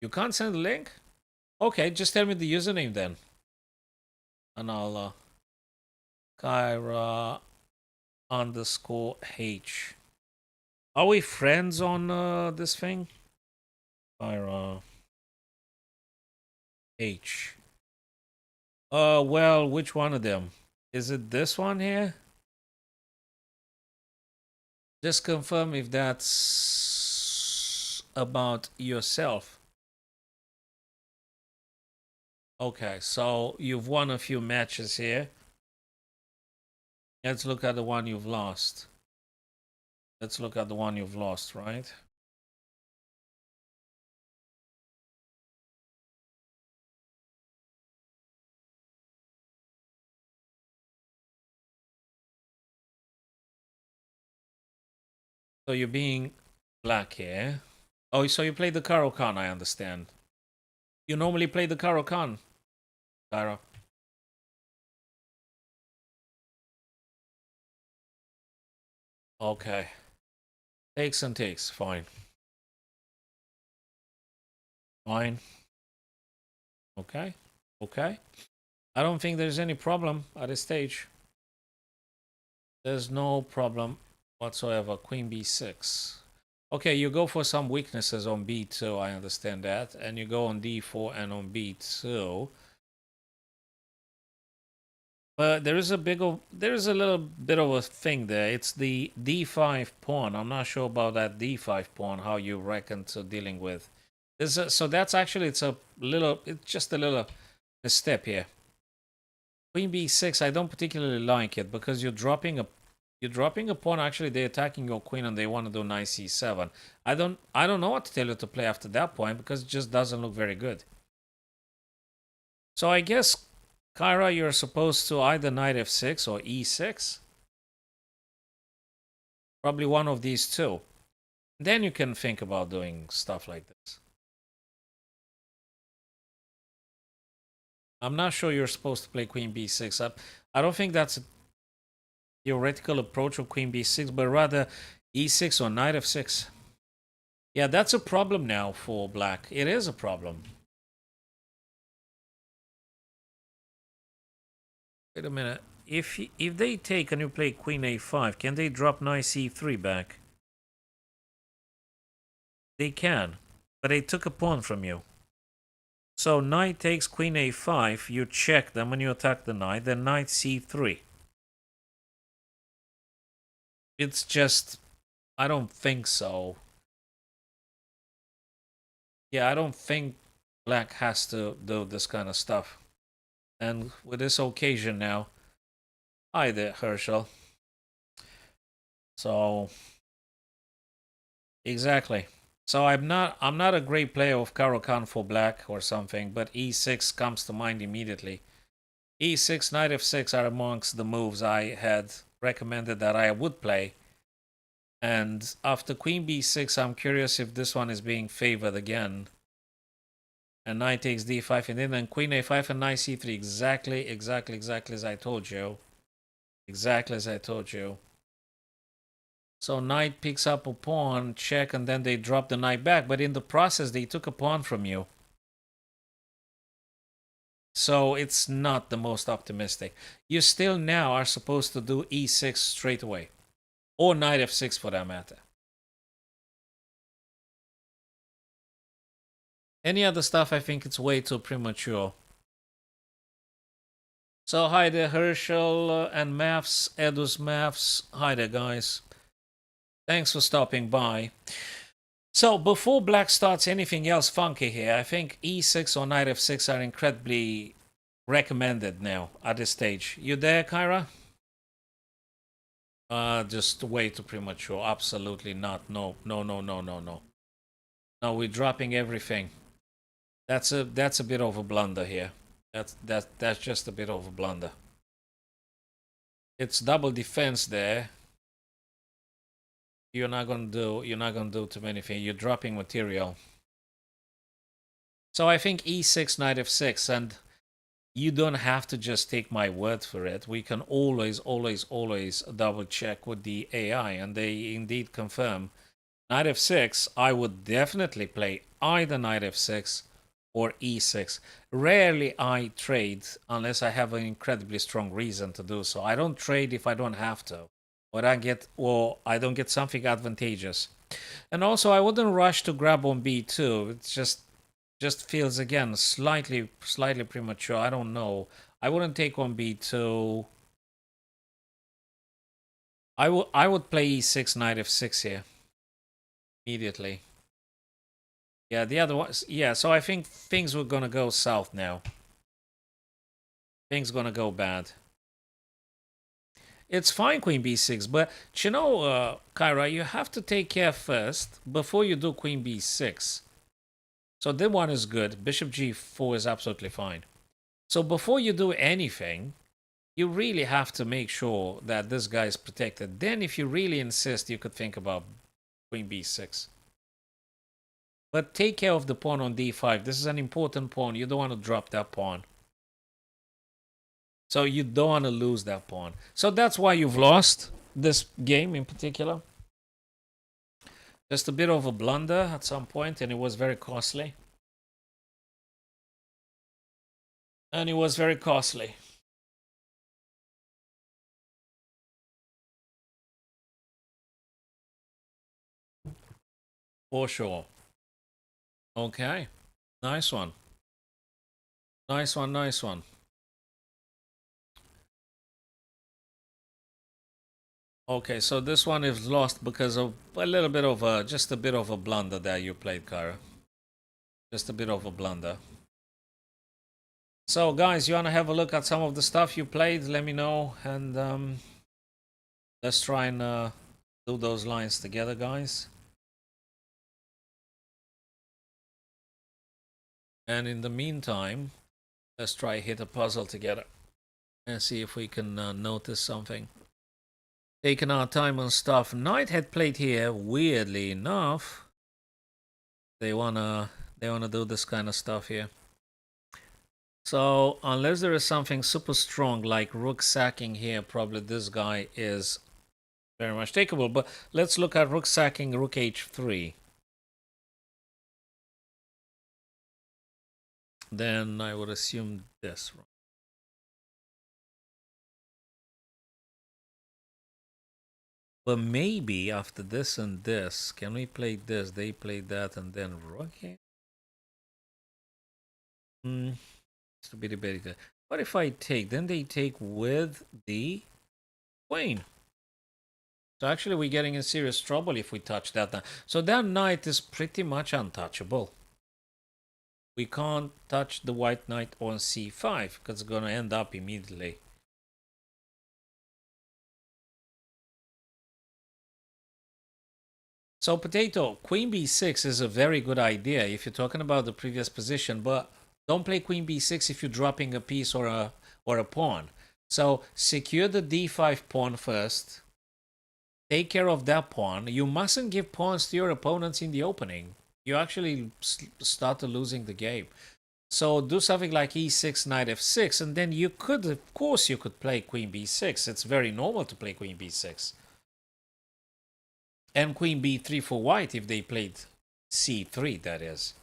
You can't send the link? Okay, just tell me the username then. And I'll Kyra underscore H. Are we friends on this thing? Kyra H. Well, which one of them? Is it this one here? Just confirm if that's about yourself. Okay, so you've won a few matches here. Let's look at the one you've lost. Let's look at the one you've lost, right? So you're being black here. Oh, so you played the Caro-Kann, I understand. You normally play the Caro-Kann, Kyra. Okay. Takes and takes, fine. Fine. Okay. Okay. I don't think there's any problem at this stage. There's no problem whatsoever. Queen b6. Okay, you go for some weaknesses on b2, I understand that. And you go on d4 and on b2. But there is a little bit of a thing there. It's the d5 pawn. I'm not sure about that d5 pawn, how you reckon to dealing with. So that's actually, it's just a little step here. Queen b6, I don't particularly like it because you're dropping a pawn. Actually, they're attacking your queen and they want to do knight c7. I don't know what to tell you to play after that point because it just doesn't look very good. So I guess, Kyra, you're supposed to either knight f6 or e6. Probably one of these two. Then you can think about doing stuff like this. I'm not sure you're supposed to play queen b6 up. I don't think that's a theoretical approach of queen b6, but rather e6 or knight f6. Yeah, that's a problem now for black. It is a problem. Wait a minute. If they take and you play queen a5, can they drop knight c3 back? They can, but they took a pawn from you. So knight takes queen a5, you check them when you attack the knight, then knight c3. It's just, I don't think so. Yeah, I don't think black has to do this kind of stuff. And with this occasion now, hi there, Herschel. So, exactly. So I'm not a great player of Caro-Kann for black or something, but e6 comes to mind immediately. e6, knight f6 are amongst the moves I had recommended that I would play. And after queen b6, I'm curious if this one is being favored again. And knight takes d5 and then queen a5 and knight c3. Exactly as I told you. Exactly as I told you. So knight picks up a pawn, check, and then they drop the knight back. But in the process, they took a pawn from you. So it's not the most optimistic. You still now are supposed to do e6 straight away. Or knight f6 for that matter. Any other stuff, I think it's way too premature. So hi there, Herschel and Maths, Edus Maths. Hi there, guys. Thanks for stopping by. So before black starts anything else funky here, I think e6 or knight f6 are incredibly recommended now at this stage. You there, Kyra? Just way too premature. Absolutely not. No. No, we're dropping everything. That's a bit of a blunder here. That's just a bit of a blunder. It's double defense there. You're not gonna do too many things. You're dropping material. So I think e6, knight f6, and you don't have to just take my word for it. We can always double check with the AI, and they indeed confirm. Knight f6, I would definitely play either knight f6 or e6. Rarely I trade unless I have an incredibly strong reason to do so. I don't trade if I don't have to, or I don't get something advantageous. And also, I wouldn't rush to grab on b2. It's just feels again slightly premature. I don't know. I wouldn't take on b2. I would play e6, knight f6 here immediately. Yeah, the other ones. Yeah, so I think things were gonna go south now. Things gonna go bad. It's fine, queen b6, but you know, Kyra, you have to take care first before you do queen b6. So that one is good. Bishop g4 is absolutely fine. So before you do anything, you really have to make sure that this guy is protected. Then if you really insist, you could think about queen b6. But take care of the pawn on d5. This is an important pawn. You don't want to drop that pawn. So you don't want to lose that pawn. So that's why you've lost this game in particular. Just a bit of a blunder at some point, and it was very costly. And it was very costly. For sure. Okay. Nice one. Nice one, nice one. Okay, so this one is lost because of a little bit of a, just a bit of a blunder that you played, Kara. Just a bit of a blunder. So, guys, you want to have a look at some of the stuff you played? Let me know, and let's try and do those lines together, guys. And in the meantime, let's try hit a puzzle together and see if we can notice something. Taking our time on stuff. Knight had played here. Weirdly enough, they wanna do this kind of stuff here. So unless there is something super strong like rook sacking here, probably this guy is very much takeable. But let's look at rook sacking rook h3. Then I would assume this. But maybe after this and this, can we play this? They play that and then rook here? It's to be debated. What if I take? Then they take with the queen. So actually we're getting in serious trouble if we touch that now. So that knight is pretty much untouchable. We can't touch the white knight on c5 because it's going to end up immediately. So potato, queen b6 is a very good idea if you're talking about the previous position, but don't play queen b6 if you're dropping a piece or a pawn. So secure the d5 pawn first. Take care of that pawn. You mustn't give pawns to your opponents in the opening. You actually start losing the game. So do something like e6, knight f6, and then you could, of course, you could play queen b6. It's very normal to play queen b6. And queen b3 for white if they played c3, that is.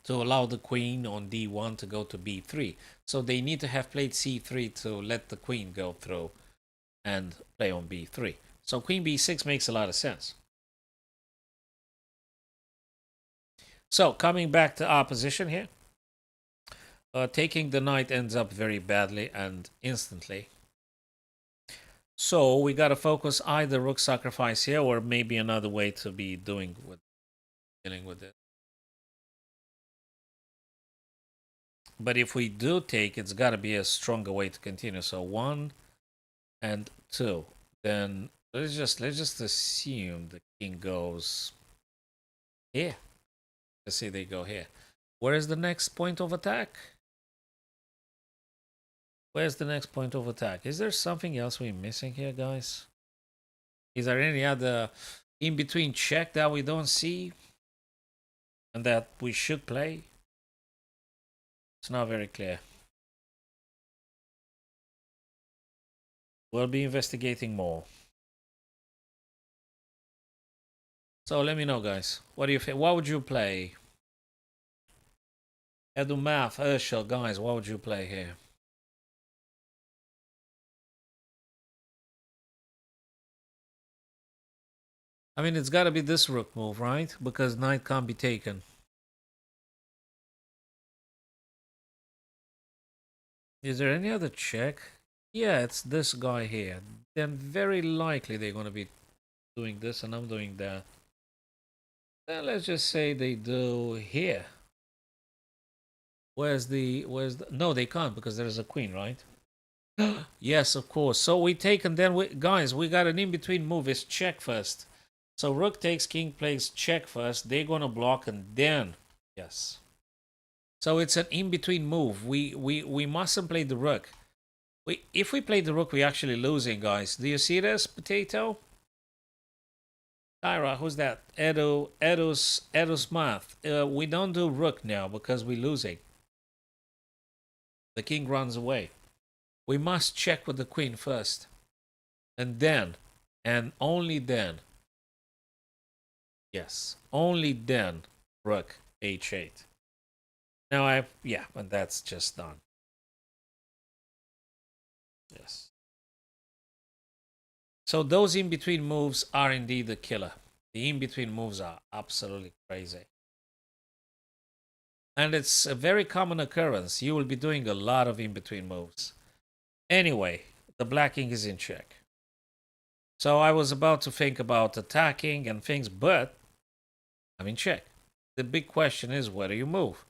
To allow the queen on d1 to go to b3. So they need to have played c3 to let the queen go through and play on b3. So queen b6 makes a lot of sense. So coming back to our position here. Taking the knight ends up very badly and instantly. So we got to focus either rook sacrifice here or maybe another way to be dealing with it. But if we do take, it's got to be a stronger way to continue. So 1 and 2. Then let's just assume the king goes here. Let's say they go here. Where is the next point of attack? Where's the next point of attack? Is there something else we're missing here, guys? Is there any other in-between check that we don't see and that we should play? It's not very clear. We'll be investigating more. So let me know, guys. What do you think? What would you play? Edu Math, Urshel, guys, what would you play here? I mean, it's got to be this rook move, right? Because knight can't be taken. Is there any other check? Yeah, it's this guy here. Then very likely they're going to be doing this and I'm doing that. Then let's just say they do here. Where's the no, they can't because there's a queen, right? Yes, of course. So we take and then guys, we got an in-between move. It's check first. So rook takes, king plays check first. They're gonna block and then yes. So it's an in-between move. We mustn't play the rook. If we play the rook, we're actually losing, guys. Do you see this, potato? Tyra, who's that? Edu's math. We don't do rook now because we're losing. The king runs away. We must check with the queen first. And then, and only then, yes, only then, rook h8. Now and that's just done. Yes. So those in-between moves are indeed the killer. The in-between moves are absolutely crazy. And it's a very common occurrence. You will be doing a lot of in-between moves. Anyway, the black king is in check. So I was about to think about attacking and things, but I'm in check. The big question is, where do you move?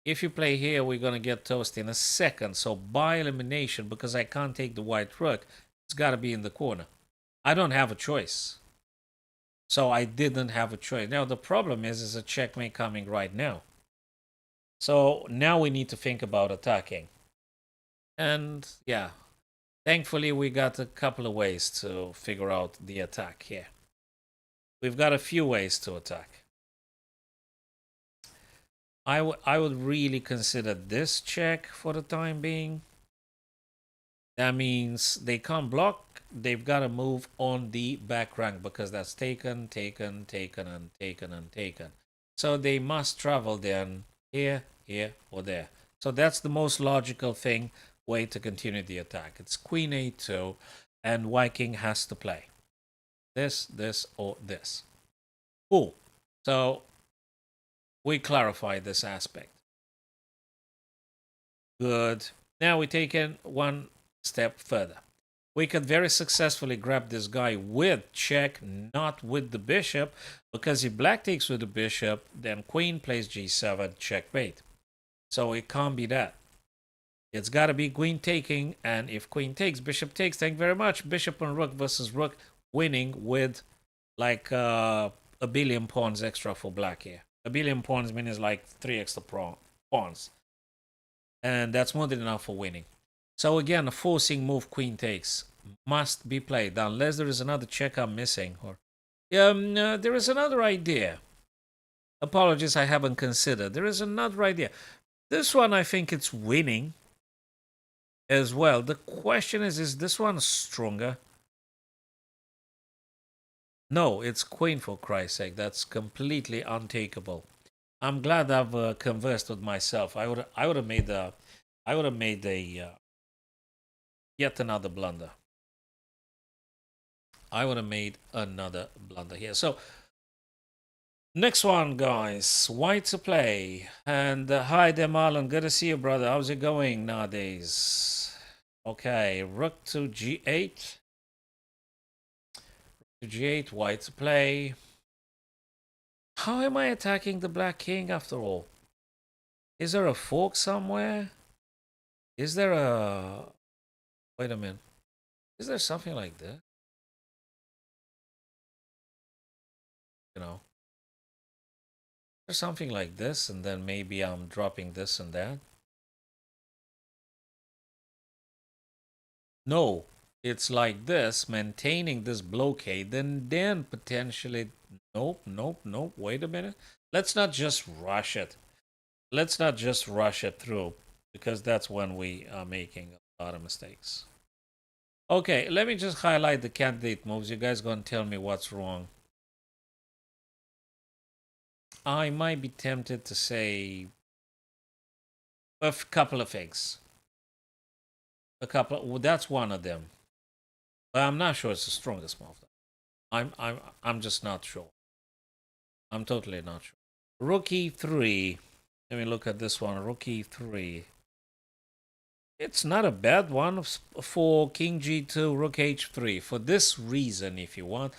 If you play here, we're going to get toast in a second. So by elimination, because I can't take the white rook, it's got to be in the corner. I don't have a choice. So I didn't have a choice. Now the problem is a checkmate coming right now. So now we need to think about attacking. And yeah, thankfully we got a couple of ways to figure out the attack here. We've got a few ways to attack. I would really consider this check for the time being. That means they can't block. They've got to move on the back rank because that's taken, taken, taken, and taken, and taken. So they must travel then here, here, or there. So that's the most logical way to continue the attack. It's Queen A2, and White King has to play this, or this. Cool. So we clarify this aspect. Good. Now we take it one step further. We could very successfully grab this guy with check, not with the bishop, because if black takes with the bishop, then queen plays g7, checkmate. So it can't be that. It's got to be queen taking, and if queen takes, bishop takes, thank you very much. Bishop and rook versus rook, winning with like a billion pawns extra for black here. A billion pawns means like 3 extra pawns. And that's more than enough for winning. So again, a forcing move queen takes must be played unless there is another check I'm missing. Or there is another idea. Apologies, I haven't considered. There is another idea. This one, I think it's winning as well. The question is this one stronger? No, it's queen, for Christ's sake. That's completely untakeable. I'm glad I've conversed with myself. I would have made a yet another blunder. I would have made another blunder here. So next one, guys. White to play. And hi there, Marlon. Good to see you, brother. How's it going nowadays? Okay, rook to g8. To g8, white to play. How am I attacking the black king after all? Is there a fork somewhere? Is there a... Wait a minute. Is there something like this? You know? There's something like this, and then maybe I'm dropping this and that. No, it's like this, maintaining this blockade, and then potentially... Nope, nope, nope. Wait a minute. Let's not just rush it. Let's not just rush it through, because that's when we are making a lot of mistakes. Okay, let me just highlight the candidate moves. You guys gonna tell me what's wrong. I might be tempted to say a couple of things. A couple. Well, that's one of them. But I'm not sure it's the strongest move. I'm just not sure. I'm totally not sure. Rook e3. Let me look at this one. Rook e3. It's not a bad one for king g2, rook h3. For this reason, if you want,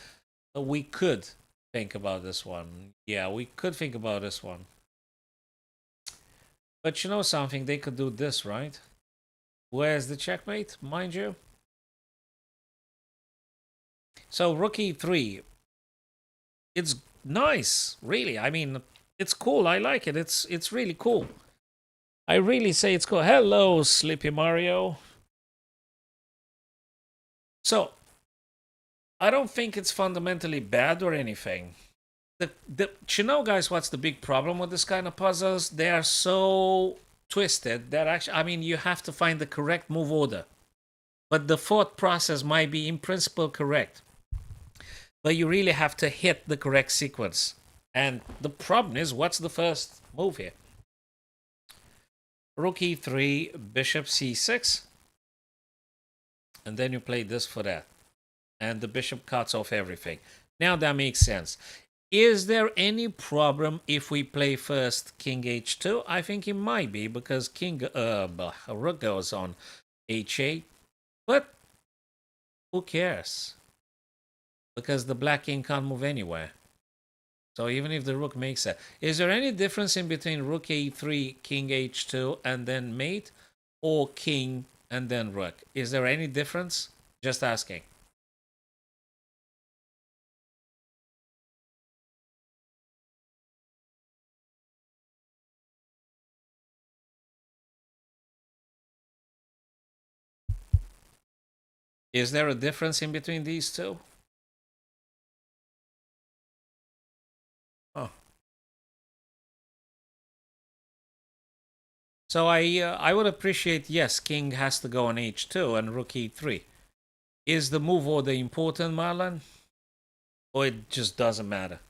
we could think about this one. Yeah, we could think about this one. But you know something? They could do this, right? Where's the checkmate, mind you? So rook e3. It's nice, really. I mean, it's cool. I like it. It's really cool. I really say it's cool. Hello, Sleepy Mario. So, I don't think it's fundamentally bad or anything. You know, guys, what's the big problem with this kind of puzzles? They are so twisted that actually, I mean, you have to find the correct move order. But the thought process might be in principle correct. But you really have to hit the correct sequence. And the problem is, what's the first move here? Rook e3, bishop c6. And then you play this for that. And the bishop cuts off everything. Now that makes sense. Is there any problem if we play first king h2? I think it might be because rook goes on h8. But who cares? Because the black king can't move anywhere. So even if the rook makes it. Is there any difference in between rook a3, king h2, and then mate? Or king and then rook? Is there any difference? Just asking. Is there a difference in between these two? Oh. So I would appreciate, yes, king has to go on h2 and rook e3. Is the move order important, Marlon? Or it just doesn't matter?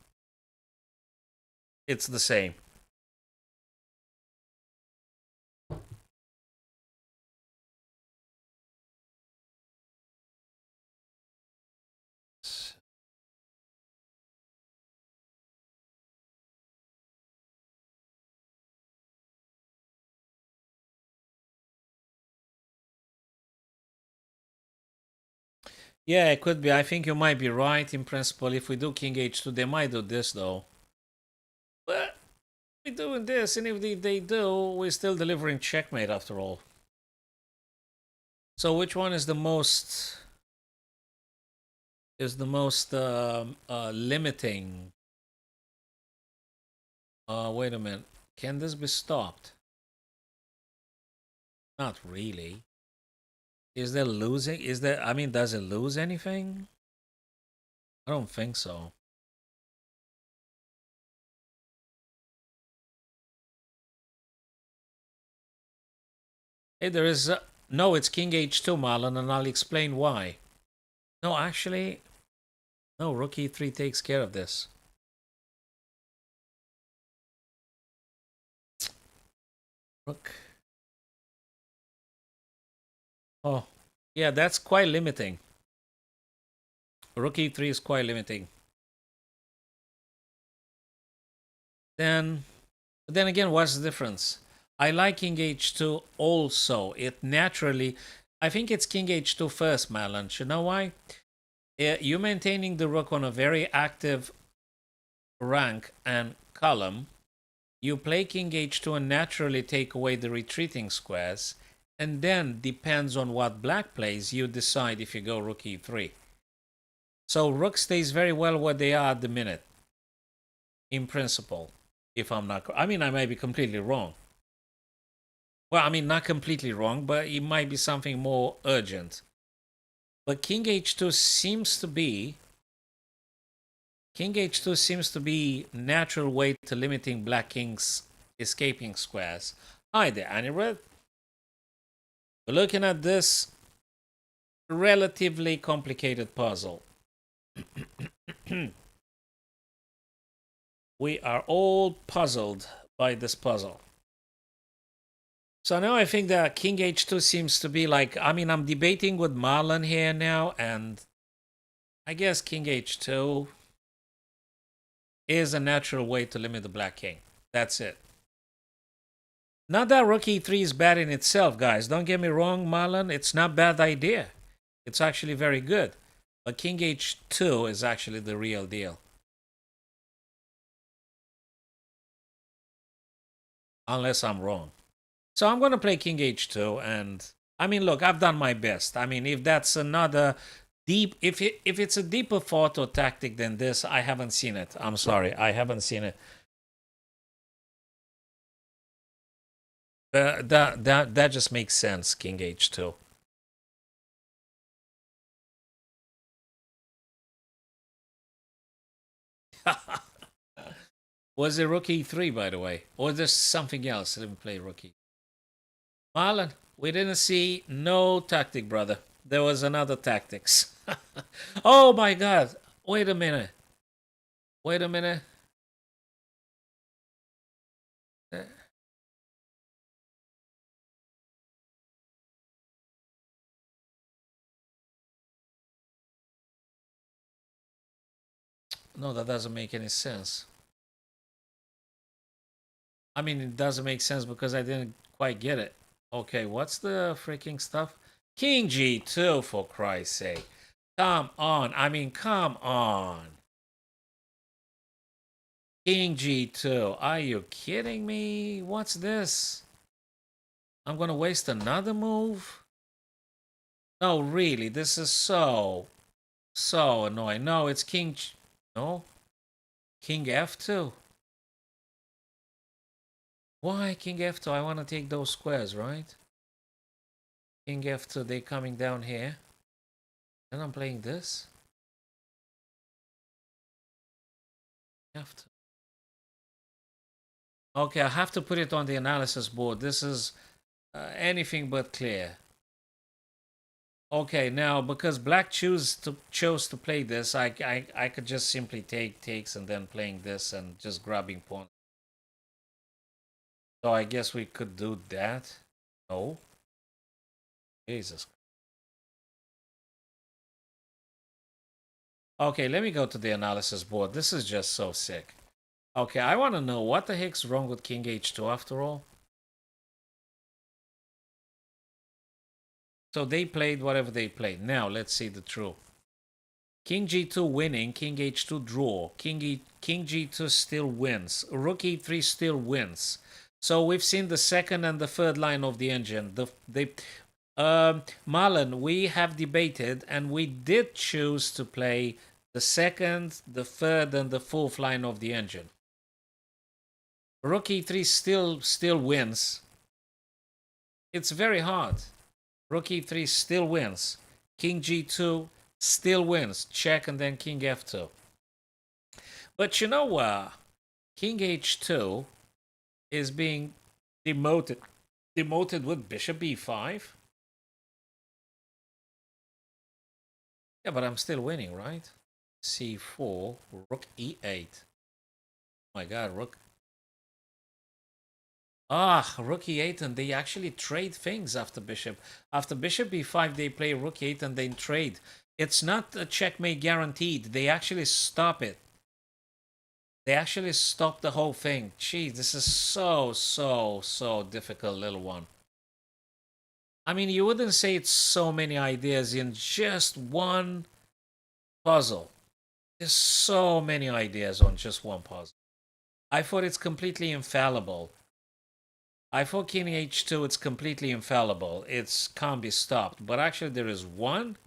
It's the same. Yeah, it could be. I think you might be right in principle. If we do king h2, they might do this though. But we're doing this, and if they do, we're still delivering checkmate after all. So which one is the most limiting? Wait a minute. Can this be stopped? Not really. Is there losing? Is there? I mean, does it lose anything? I don't think so. Hey, there is. No, it's King H2, Marlon, and I'll explain why. No, actually, no. Rook E3 takes care of this. Rook. Oh, yeah, that's quite limiting. Rook E3 is quite limiting. Then again, what's the difference? I like King H2 also. It naturally, I think it's King H2 first, Marlon. You know why? You maintaining the rook on a very active rank and column. You play King H2 and naturally take away the retreating squares. And then, depends on what black plays, you decide if you go rook E3. So rook stays very well where they are at the minute, in principle. If I'm not, I mean, I might be completely wrong. Well, I mean, not completely wrong, but it might be something more urgent. But King H2 seems to be natural way to limiting black king's escaping squares. Hi there, Anirudh. We're looking at this relatively complicated puzzle. We are all puzzled by this puzzle. So now I think that King H2 seems to be like, I mean, I'm debating with Marlon here now, and I guess King H2 is a natural way to limit the black king. That's it. Not that rook E3 is bad in itself, guys. Don't get me wrong, Marlon. It's not a bad idea. It's actually very good. But King H2 is actually the real deal. Unless I'm wrong. So I'm going to play King H2, and I mean, look, I've done my best. I mean, if that's another deep, if it's a deeper thought or tactic than this, I haven't seen it. I'm sorry, I haven't seen it. That just makes sense. King H2. Was it rook E3, by the way, or there's something else? Let me play rookie. Marlon, we didn't see no tactic, brother. There was another tactics. Oh my God! Wait a minute. Wait a minute. No, that doesn't make any sense. I mean, it doesn't make sense because I didn't quite get it. Okay, what's the freaking stuff? King G2, for Christ's sake. Come on. I mean, come on. King G2. Are you kidding me? What's this? I'm going to waste another move? No, really. This is so annoying. No, it's King... No? King F2. Why King F2? I want to take those squares, right? King F2, they coming down here. And I'm playing this. F2. Okay, I have to put it on the analysis board. This is anything but clear. Okay, now because black chose to play this, I could just simply take takes and then playing this and just grabbing pawn. So I guess we could do that. No, Jesus. Okay, let me go to the analysis board. This is just so sick. Okay, I want to know what the heck's wrong with King H2 after all. So they played whatever they played. Now let's see the truth. King G2 winning, King H2 draw, King G2 still wins, Rook E3 still wins. So we've seen the second and the third line of the engine. Marlon, we have debated and we did choose to play the second, the third, and the fourth line of the engine. Rook E3 still wins. It's very hard. Rook E3 still wins. King G2 still wins. Check and then King F2. But you know, King H2 is being demoted with Bishop B5. Yeah, but I'm still winning, right? C4, Rook E8. Oh my God, Rook. Rook E8, and they actually trade things after Bishop. After Bishop B5, they play Rook E8 and then trade. It's not a checkmate guaranteed. They actually stop it. They actually stop the whole thing. Gee, this is so difficult, little one. I mean, you wouldn't say it's so many ideas in just one puzzle. There's so many ideas on just one puzzle. I thought it's completely infallible. I thought King H2, it's completely infallible. It can't be stopped. But actually, there is one,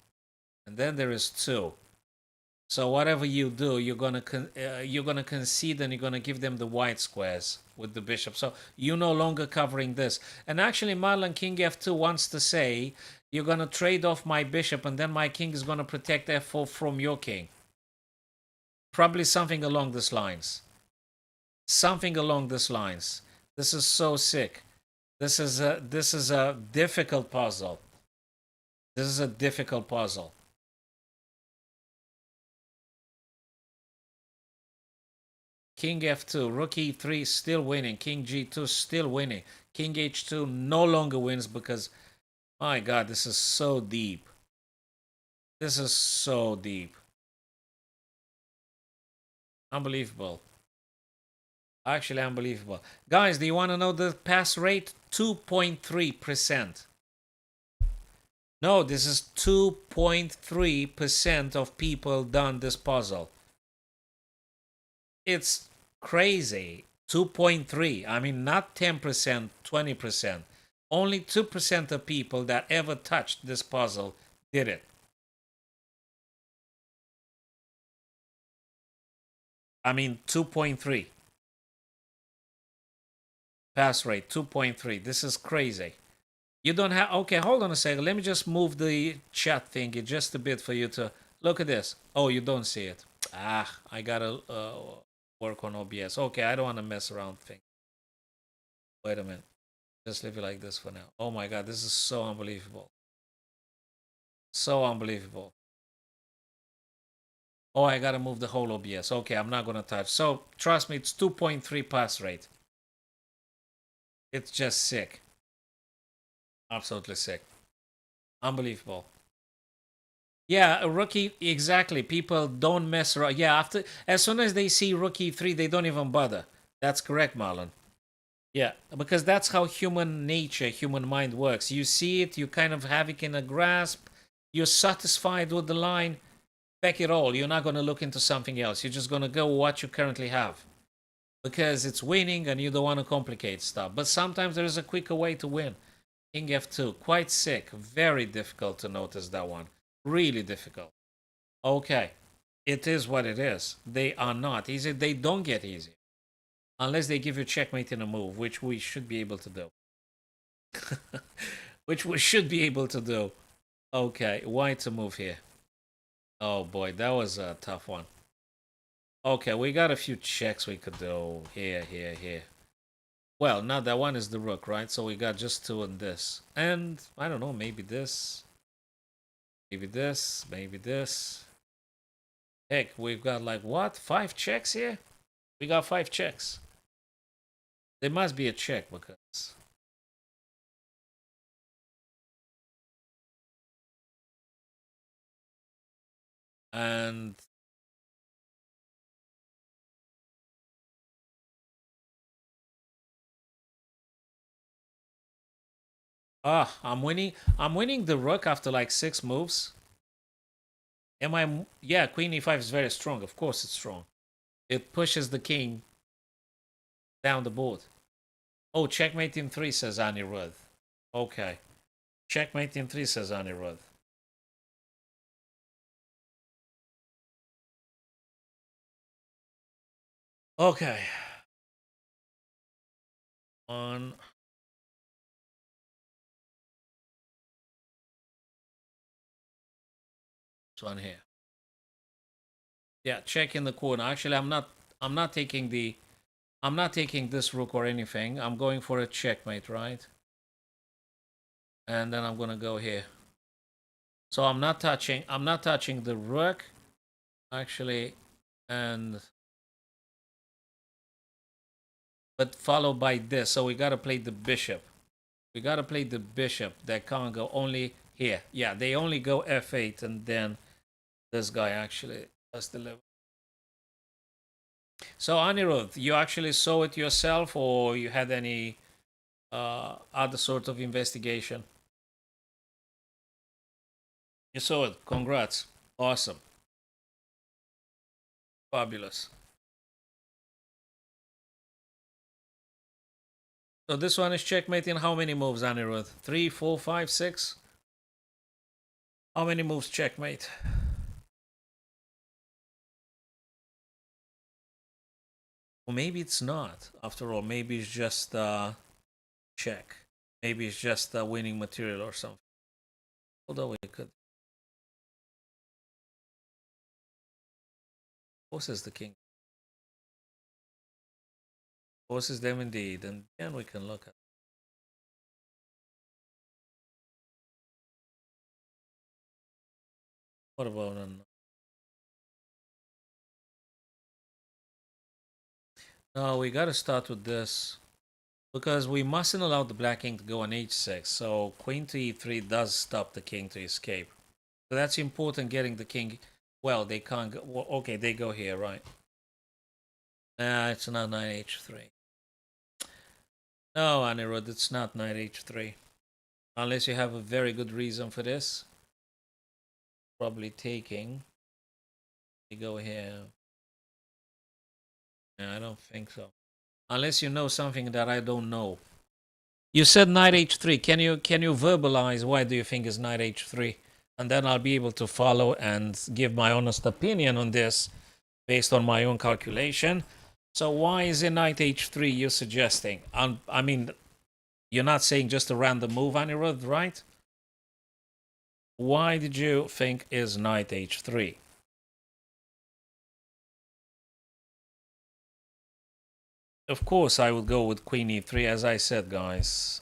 and then there is two. So whatever you do, you're gonna concede and you're gonna give them the white squares with the bishop. So you're no longer covering this. And actually, Marlon, King F2 wants to say you're gonna trade off my bishop, and then my king is gonna protect F4 from your king. Probably something along these lines. Something along these lines. This is so sick. This is a difficult puzzle. This is a difficult puzzle. King F2, Rook E3 still winning, King G2 still winning, King H2 no longer wins because, my God, this is so deep. This is so deep. Unbelievable. Actually, unbelievable. Guys, do you want to know the pass rate? 2.3%. No, this is 2.3% of people done this puzzle. It's crazy. 2.3. I mean, not 10%, 20%. Only 2% of people that ever touched this puzzle did it. I mean, 2.3. Pass rate, 2.3. This is crazy. You don't have... Okay, hold on a second. Let me just move the chat thingy just a bit for you to... Look at this. Oh, you don't see it. I gotta work on OBS. Okay, I don't want to mess around things. Wait a minute. Just leave it like this for now. Oh my God, this is so unbelievable. So unbelievable. Oh, I gotta move the whole OBS. Okay, I'm not gonna touch. So trust me, it's 2.3 pass rate. It's just sick. Absolutely sick. Unbelievable. Yeah, a rookie, exactly. People don't mess around. Yeah, as soon as they see Rook E3, they don't even bother. That's correct, Marlon. Yeah, because that's how human nature, human mind works. You see it, you kind of have it in a grasp, you're satisfied with the line, back it all. You're not going to look into something else. You're just going to go what you currently have. Because it's winning and you don't want to complicate stuff. But sometimes there is a quicker way to win. King F2, quite sick. Very difficult to notice that one. Really difficult. Okay, it is what it is. They are not easy. They don't get easy. Unless they give you checkmate in a move, which we should be able to do. Which we should be able to do. Okay, white to move here. Oh boy, that was a tough one. Okay, we got a few checks we could do here. Well, now that one is the rook, right? So we got just two on this. And I don't know, maybe this. Maybe this. Maybe this. Heck, we've got like what? 5 checks here? We got 5 checks. There must be a check because. And. Ah, I'm winning. I'm winning the rook after like 6 moves. Am I? Yeah, queen e5 is very strong. Of course it's strong. It pushes the king down the board. Oh, checkmate in 3, says Anirudh. Okay. Checkmate in 3, says Anirudh. Okay. On. This one here. Yeah, check in the corner. Actually, I'm not taking the I'm not taking this rook or anything. I'm going for a checkmate, right? And then I'm gonna go here. So I'm not touching the rook, actually, and but followed by this. So we gotta play the bishop. We gotta play the bishop. That can't go only here. Yeah, they only go f8, and then this guy actually does the level. So Anirudh, you actually saw it yourself, or you had any other sort of investigation? You saw it. Congrats. Awesome. Fabulous. So this one is checkmate in how many moves, Anirudh? 3, 4, 5, 6? How many moves checkmate? Or maybe it's not. After all, maybe it's just check. Maybe it's just winning material or something. Although we could. Forces the king. Forces them indeed. And then we can look at. What about an. No, we gotta start with this. Because we mustn't allow the black king to go on h6. So queen to e3 does stop the king to escape. So that's important, getting the king. Well, they can't go. Well, okay, they go here, right? It's not knight h3. No, Anirudh, it's not knight h3. Unless you have a very good reason for this. Probably taking. You go here. Yeah, I don't think so. Unless you know something that I don't know. You said knight h3. Can you verbalize why do you think is knight h3? And then I'll be able to follow and give my honest opinion on this based on my own calculation. So why is it knight h3 you're suggesting? I mean, you're not saying just a random move, Anirudh, right? Why did you think is knight h3? Of course, I would go with queen e3, as I said, guys.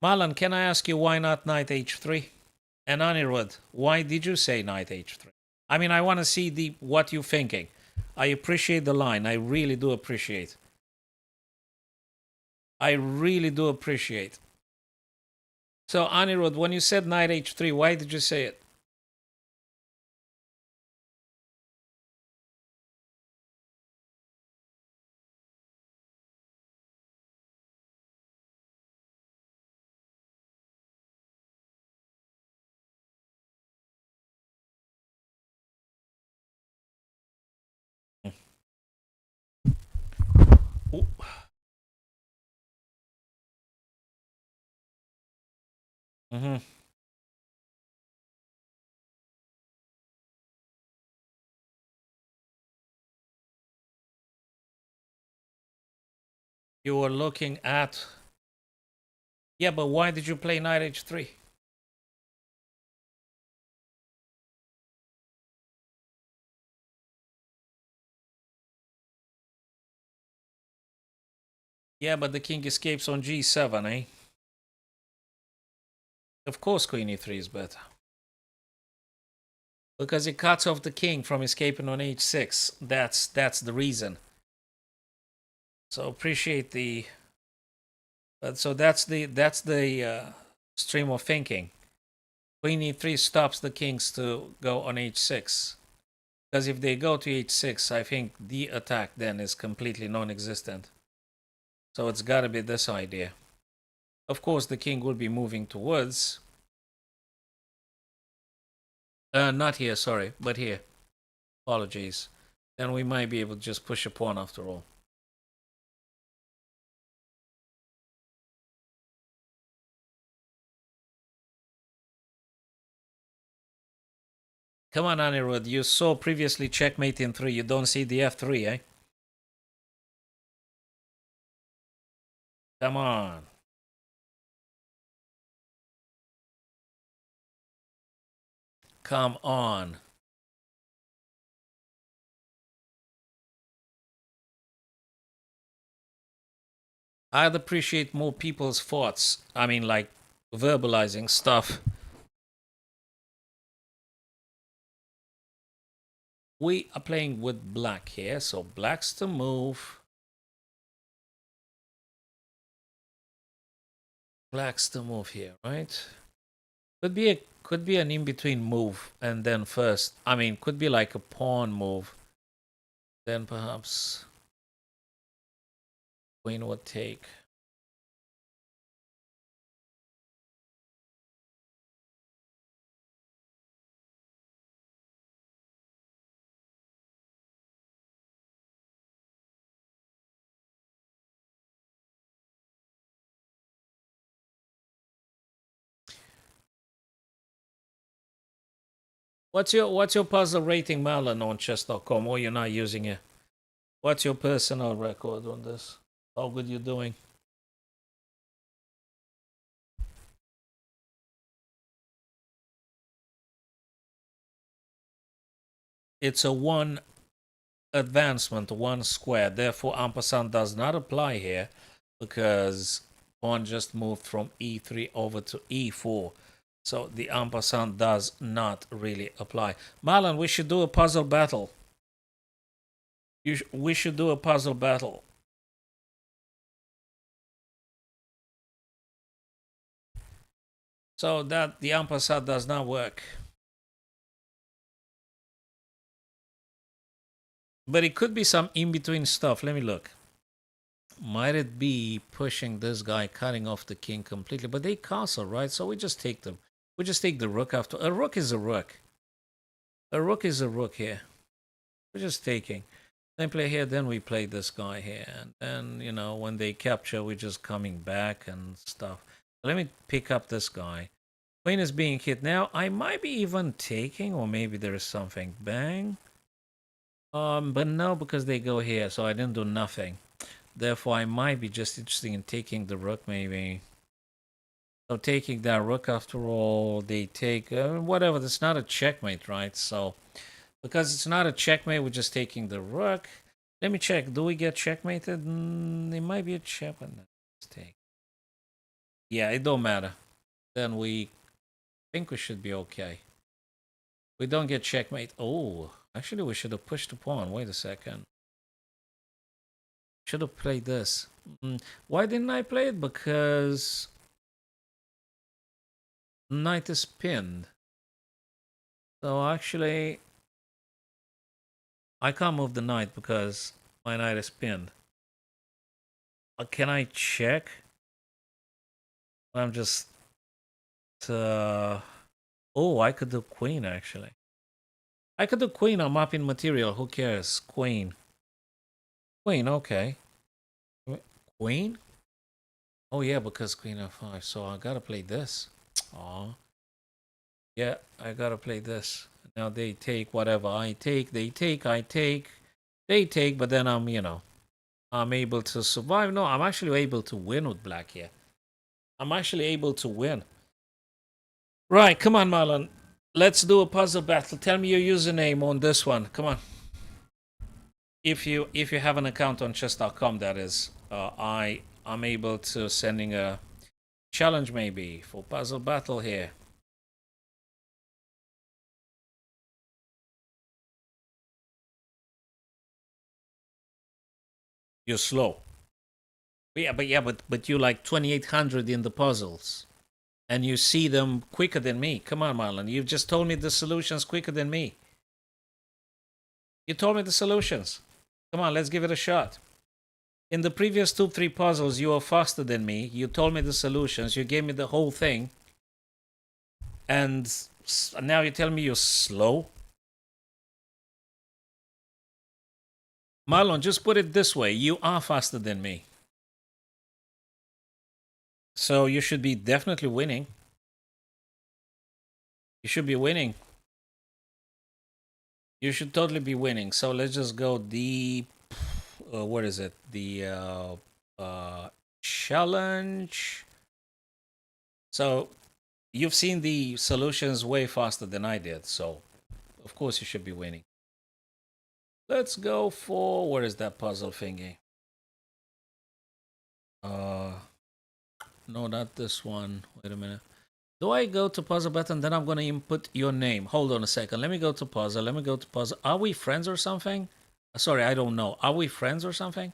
Malan, can I ask you why not knight h3? And Anirudh, why did you say knight h3? I mean, I want to see what you're thinking. I appreciate the line. I really do appreciate. I really do appreciate. So, Anirudh, when you said knight h3, why did you say it? Mm-hmm. You were looking at. Yeah, but why did you play knight h3? Yeah, but the king escapes on g7, eh? Of course queen e3 is better. Because it cuts off the king from escaping on h6. That's the reason. So appreciate the... so that's the stream of thinking. Queen e3 stops the kings to go on h6. Because if they go to h6, I think the attack then is completely non-existent. So it's got to be this idea. Of course, the king will be moving towards... not here, sorry, but here. Apologies. Then we might be able to just push a pawn after all. Come on, Anirudh. You saw previously checkmate in 3. You don't see the f3, eh? Come on. Come on. I'd appreciate more people's thoughts. I mean, like, verbalizing stuff. We are playing with black here, so black's to move. Black's to move here, right? Could be an in-between move, and then first... I mean, could be like a pawn move. Then perhaps... queen would take... What's your puzzle rating, Marlon, on chess.com? Or you're not using it? What's your personal record on this? How good you doing? It's a 1 advancement, 1 square. Therefore, ampersand does not apply here because pawn just moved from e3 over to e4. So the ampersand does not really apply. Marlon, we should do a puzzle battle. We should do a puzzle battle. So that the ampersand does not work. But it could be some in-between stuff. Let me look. Might it be pushing this guy, cutting off the king completely? But they castle, right? So we just take them. We just take the rook after. A rook is a rook. A rook is a rook here. We're just taking. Then play here, then we play this guy here. And then, you know, when they capture, we're just coming back and stuff. Let me pick up this guy. Queen is being hit now. I might be even taking, or maybe there is something. Bang. But no, because they go here, so I didn't do nothing. Therefore, I might be just interested in taking the rook, maybe. So taking that rook, after all, they take... whatever, that's not a checkmate, right? So, because it's not a checkmate, we're just taking the rook. Let me check. Do we get checkmated? It might be a checkmate. Let's take. Yeah, it don't matter. Then we think we should be okay. We don't get checkmate. Oh, actually, we should have pushed the pawn. Wait a second. Should have played this. Why didn't I play it? Because knight is pinned. So actually, I can't move the knight because my knight is pinned. Can I check? I'm just... oh, I could do queen, actually. I could do queen. I'm up in material. Who cares? Queen. Queen, okay. Queen? Oh, yeah, because queen f5. So I gotta play this. Aw. Yeah, I gotta play this. Now they take whatever. I take, they take, I take. They take, but then I'm, you know, I'm able to survive. No, I'm actually able to win with black here. I'm actually able to win. Right, come on, Marlon. Let's do a puzzle battle. Tell me your username on this one. Come on. If you have an account on chess.com, that is. I'm able to sending a challenge maybe for puzzle battle here. You're slow. But you like 2800 in the puzzles, and you see them quicker than me. Come on, Marlon. You've just told me the solutions quicker than me. You told me the solutions. Come on, let's give it a shot. In the previous 2, 3 puzzles, you were faster than me. You told me the solutions. You gave me the whole thing, and now you tell me you're slow. Marlon, just put it this way: you are faster than me, so you should be definitely winning. You should be winning. You should totally be winning. So let's just go deep. What is it? The challenge. So you've seen the solutions way faster than I did. So of course you should be winning. Let's go for, where is that puzzle thingy? Uh, no, not this one. Wait a minute. Do I go to puzzle button? Then I'm gonna input your name. Hold on a second. Let me go to puzzle. Let me go to puzzle. Are we friends or something? Sorry, I don't know. Are we friends or something?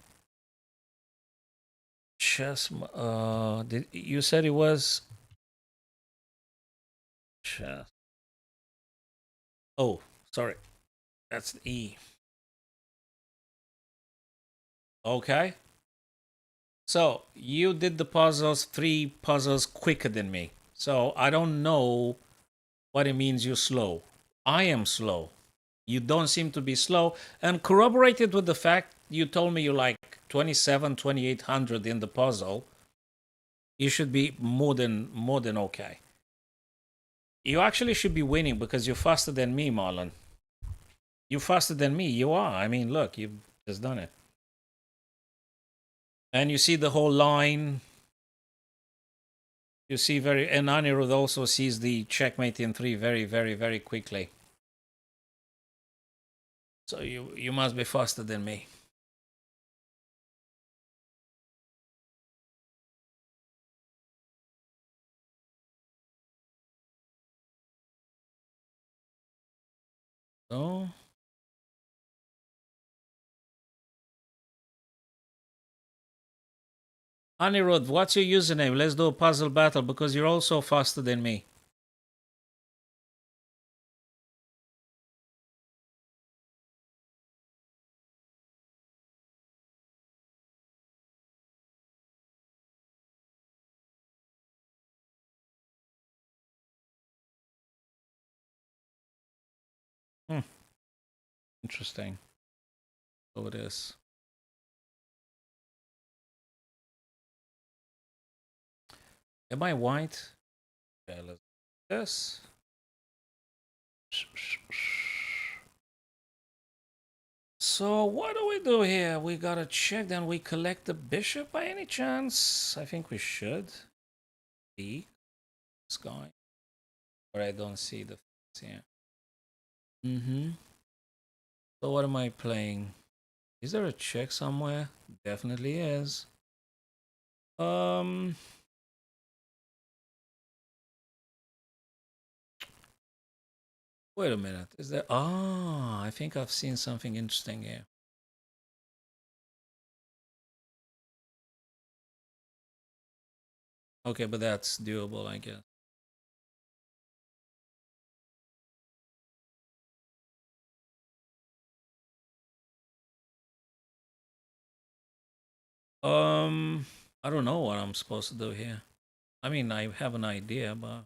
Chess. Did you said it was chess? Oh, sorry. That's the E. Okay. So you did the puzzles, 3 puzzles quicker than me. So I don't know what it means you're slow. I am slow. You don't seem to be slow. And corroborated with the fact you told me you like 27, 2800 in the puzzle, you should be more than okay. You actually should be winning because you're faster than me, Marlon. You're faster than me. You are. I mean, look, you've just done it. And you see the whole line. You see and Anirudh also sees the checkmate in 3 very, very, very quickly. So you must be faster than me. So Anirudh, what's your username? Let's do a puzzle battle because you're also faster than me. Hmm, interesting. So it is. Am I white? Okay, let's do this. So what do we do here? We gotta check. Then we collect the bishop by any chance? I think we should. B. This guy. But I don't see the here. Mm-hmm. So what am I playing? Is there a check somewhere? Definitely is. Um. Wait a minute. Is there? Ah, I think I've seen something interesting here. Okay, but that's doable, I guess. Um, I don't know what I'm supposed to do here. I mean, I have an idea, but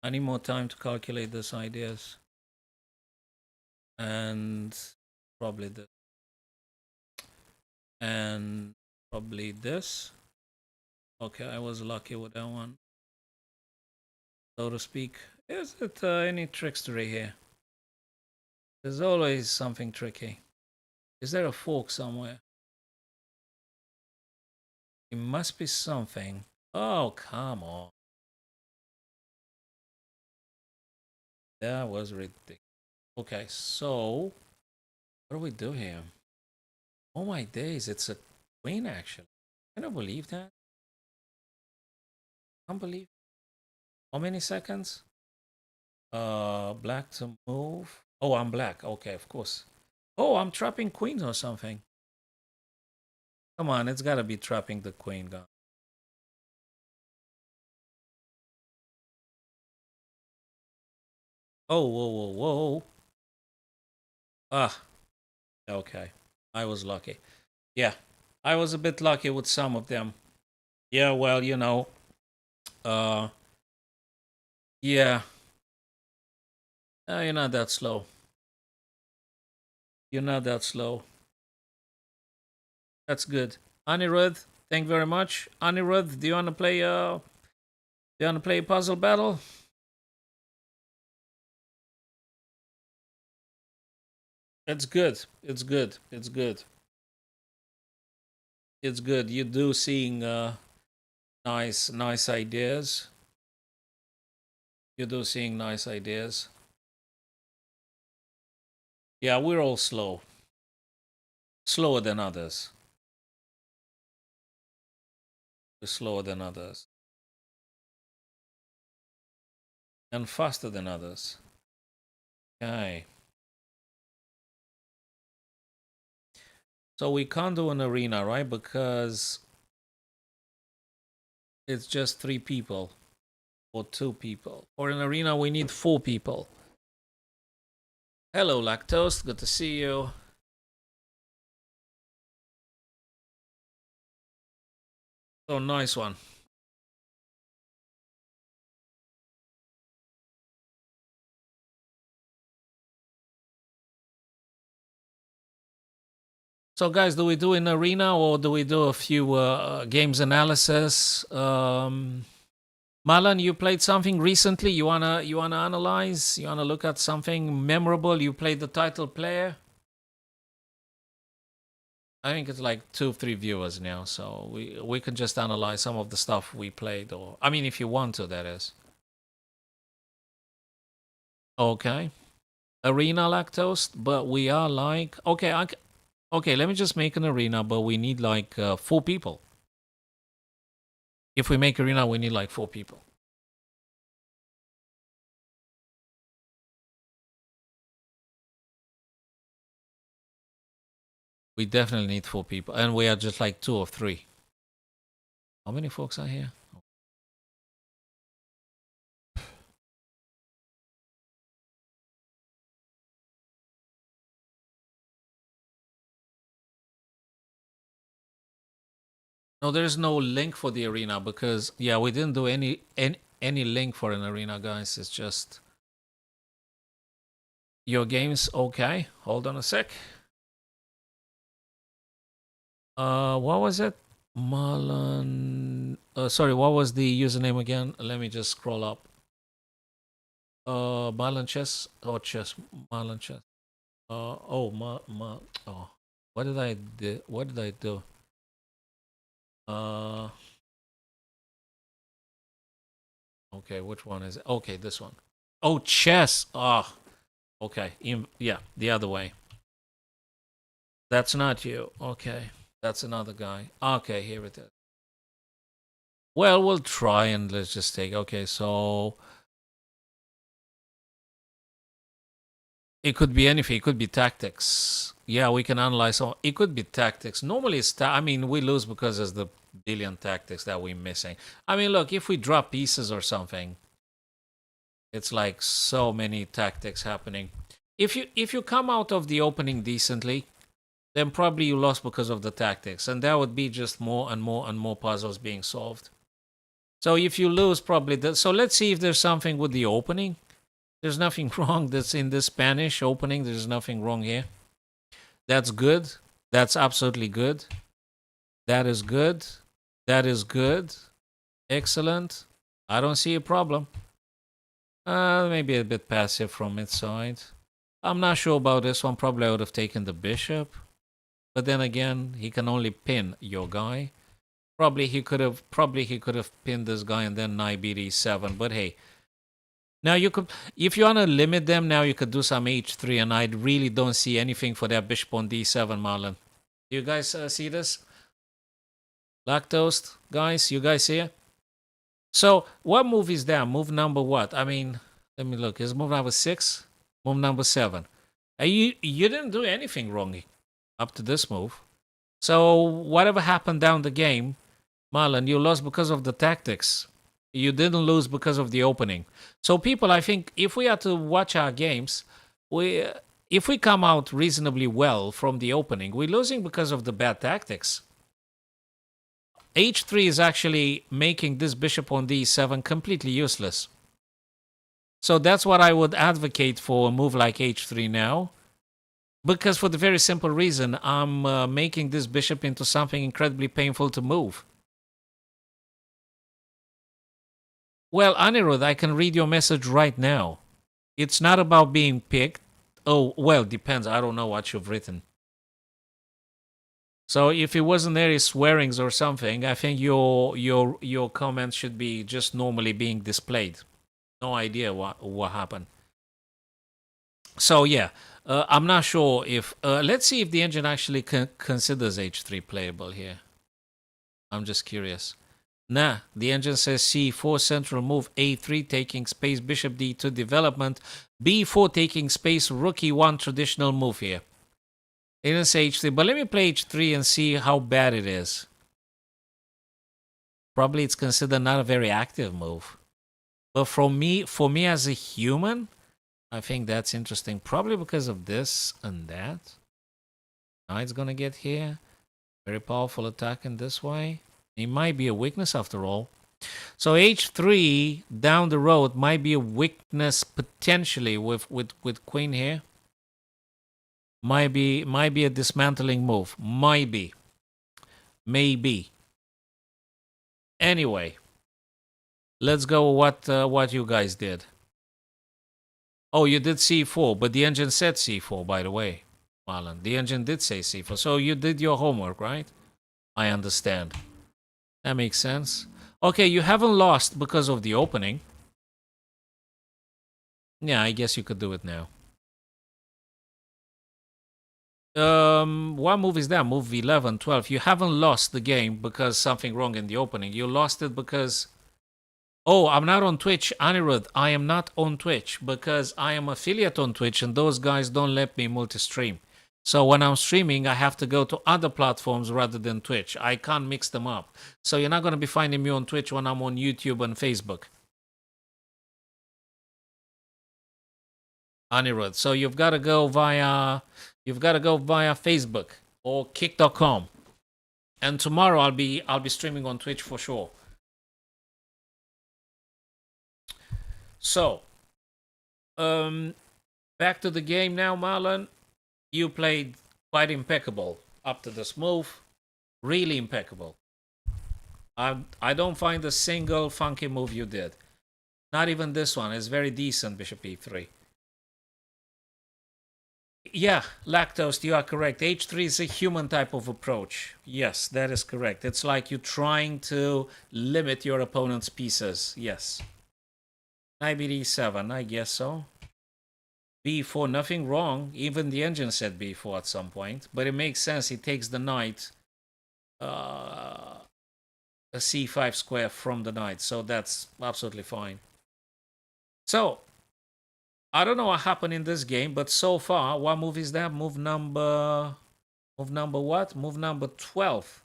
I need more time to calculate these ideas. And probably this. And probably this. Okay, I was lucky with that one, so to speak. Is it any trickstery here? There's always something tricky. Is there a fork somewhere? It must be something. Oh, come on. That was ridiculous. Okay, so what do we do here? Oh my days, it's a queen actually. Can I believe that? Can't believe. How many seconds? Black to move. Oh, I'm black. Okay, of course. Oh, I'm trapping queens or something. Come on, it's gotta be trapping the queen, guy. Oh, whoa, whoa, whoa. Ah, okay. I was lucky. Yeah, I was a bit lucky with some of them. Yeah, well, uh, yeah, you're not that slow. You're not that slow. That's good. Anirudh, thank you very much. Anirudh, do you wanna play? Do you wanna play puzzle battle? It's good. It's good. It's good. It's good. You do seeing nice ideas. You do seeing nice ideas. Yeah, we're all slow. Slower than others. We're slower than others. And faster than others. Okay. So we can't do an arena, right? Because it's just 3 people or 2 people. For an arena, we need 4 people. Hello, Lactose. Good to see you. Oh, nice one. So, guys, do we do an arena or do we do a few games analysis? Malan, you played something recently. You wanna analyze? You wanna look at something memorable? You played the title player. I think it's like 2 or 3 viewers now, so we can just analyze some of the stuff we played. Or I mean, if you want to, that is. Okay, arena lactose, but we are like okay. Okay, let me just make an arena, but we need like 4 people. If we make arena, we need like 4 people. We definitely need 4 people, and we are just like 2 or 3. How many folks are here? No, there's no link for the arena because yeah, we didn't do any link for an arena, guys. It's just your game's okay. Hold on a sec. What was it? Marlon. Sorry, what was the username again? Let me just scroll up. Marlon Chess. Oh, Chess. Marlon Chess. Oh, Oh, what did I do? What did I do? Uh, okay, which one is it? Okay, this one. Oh, Chess. Ah, okay. Yeah, the other way. That's not you. Okay, that's another guy. Okay, here it is. Well, we'll try and let's just take. Okay, so it could be anything. It could be tactics. Yeah, we can analyze. So it could be tactics. Normally, I mean, we lose because there's the billion tactics that we're missing. I mean, look, if we drop pieces or something, it's like so many tactics happening. If you come out of the opening decently, then probably you lost because of the tactics, and that would be just more and more and more puzzles being solved. So if you lose, probably so let's see if there's something with the opening. There's nothing wrong that's in the Spanish opening. There's nothing wrong here. That's good. That's absolutely good. That is good. That is good. Excellent. I don't see a problem. Maybe a bit passive from its side. I'm not sure about this one. Probably I would have taken the bishop. But then again, he can only pin your guy. Probably he could have pinned this guy and then knight bd7. But hey, now you could, if you want to limit them, now you could do some h3, and I really don't see anything for that bishop on d7, Marlon. Do you guys see this? Lactose, guys, you guys here? So what move is that? Move number what? I mean, let me look. Is move number 6? Move number 7. You didn't do anything wrong up to this move. So whatever happened down the game, Marlon, you lost because of the tactics. You didn't lose because of the opening. So people, I think if we are to watch our games, if we come out reasonably well from the opening, we're losing because of the bad tactics. H3 is actually making this bishop on d7 completely useless. So that's what I would advocate for a move like h3 now. Because for the very simple reason, I'm making this bishop into something incredibly painful to move. Well, Anirudh, I can read your message right now. It's not about being picked. Oh, well, depends. I don't know what you've written. So if it wasn't any swearings or something, I think your comments should be just normally being displayed. No idea what happened. So yeah, I'm not sure if let's see if the engine actually considers h3 playable here. I'm just curious. Nah, the engine says c4 central move, a3 taking space, bishop d2 development, b4 taking space, rook e1 traditional move here. It didn't say h3, but let me play h3 and see how bad it is. Probably it's considered not a very active move. But for me as a human, I think that's interesting. Probably because of this and that. Now it's gonna get here. Very powerful attack in this way. It might be a weakness after all. So h3 down the road might be a weakness potentially with queen here. Might be a dismantling move. Might be. Maybe. Anyway, let's go what you guys did. Oh, you did c4, but the engine said c4, by the way, Marlon. The engine did say c4, so you did your homework, right? I understand. That makes sense. Okay, you haven't lost because of the opening. Yeah, I guess you could do it now. What move is that? Move 11, 12. You haven't lost the game because something wrong in the opening. You lost it because... Oh, I'm not on Twitch. Anirudh, I am not on Twitch because I am affiliate on Twitch and those guys don't let me multi-stream. So when I'm streaming, I have to go to other platforms rather than Twitch. I can't mix them up. So you're not going to be finding me on Twitch when I'm on YouTube and Facebook. Anirudh, so you've got to go via Facebook or kick.com. And tomorrow I'll be streaming on Twitch for sure. So, back to the game now, Marlon. You played quite impeccable up to this move. Really impeccable. I don't find a single funky move you did. Not even this one. It's very decent, Bishop e3. Yeah, Lactose, you are correct. h3 is a human type of approach. Yes, that is correct. It's like you're trying to limit your opponent's pieces. Yes. Knight b7, I guess so. b4, nothing wrong. Even the engine said b4 at some point. But it makes sense. He takes the knight a c5 square from the knight. So that's absolutely fine. So, I don't know what happened in this game, but so far, what move is that? Move number what? Move number 12.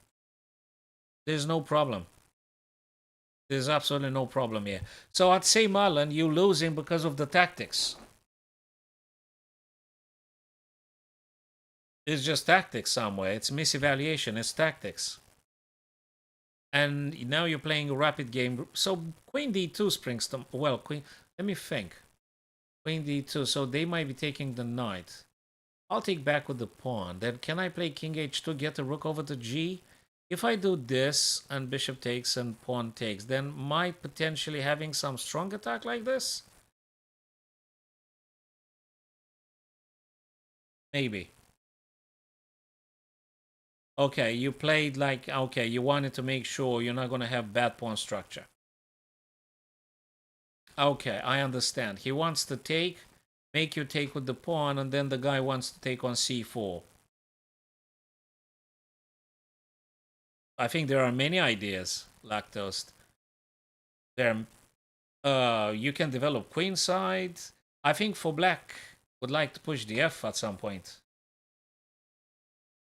There's no problem. There's absolutely no problem here. So I'd say, Marlon, you're losing because of the tactics. It's just tactics somewhere. It's misevaluation. It's tactics. And now you're playing a rapid game. So queen d2 springs them. Well, queen... Let me think. Queen d2. So they might be taking the knight. I'll take back with the pawn. Then can I play king h2, get the rook over to g? If I do this and bishop takes and pawn takes, then might potentially having some strong attack like this? Maybe. Okay, you played like, okay, you wanted to make sure you're not going to have bad pawn structure. Okay, I understand. He wants to take, make you take with the pawn, and then the guy wants to take on c4. I think there are many ideas, Lactose. There, you can develop queenside. I think for black would like to push the f at some point.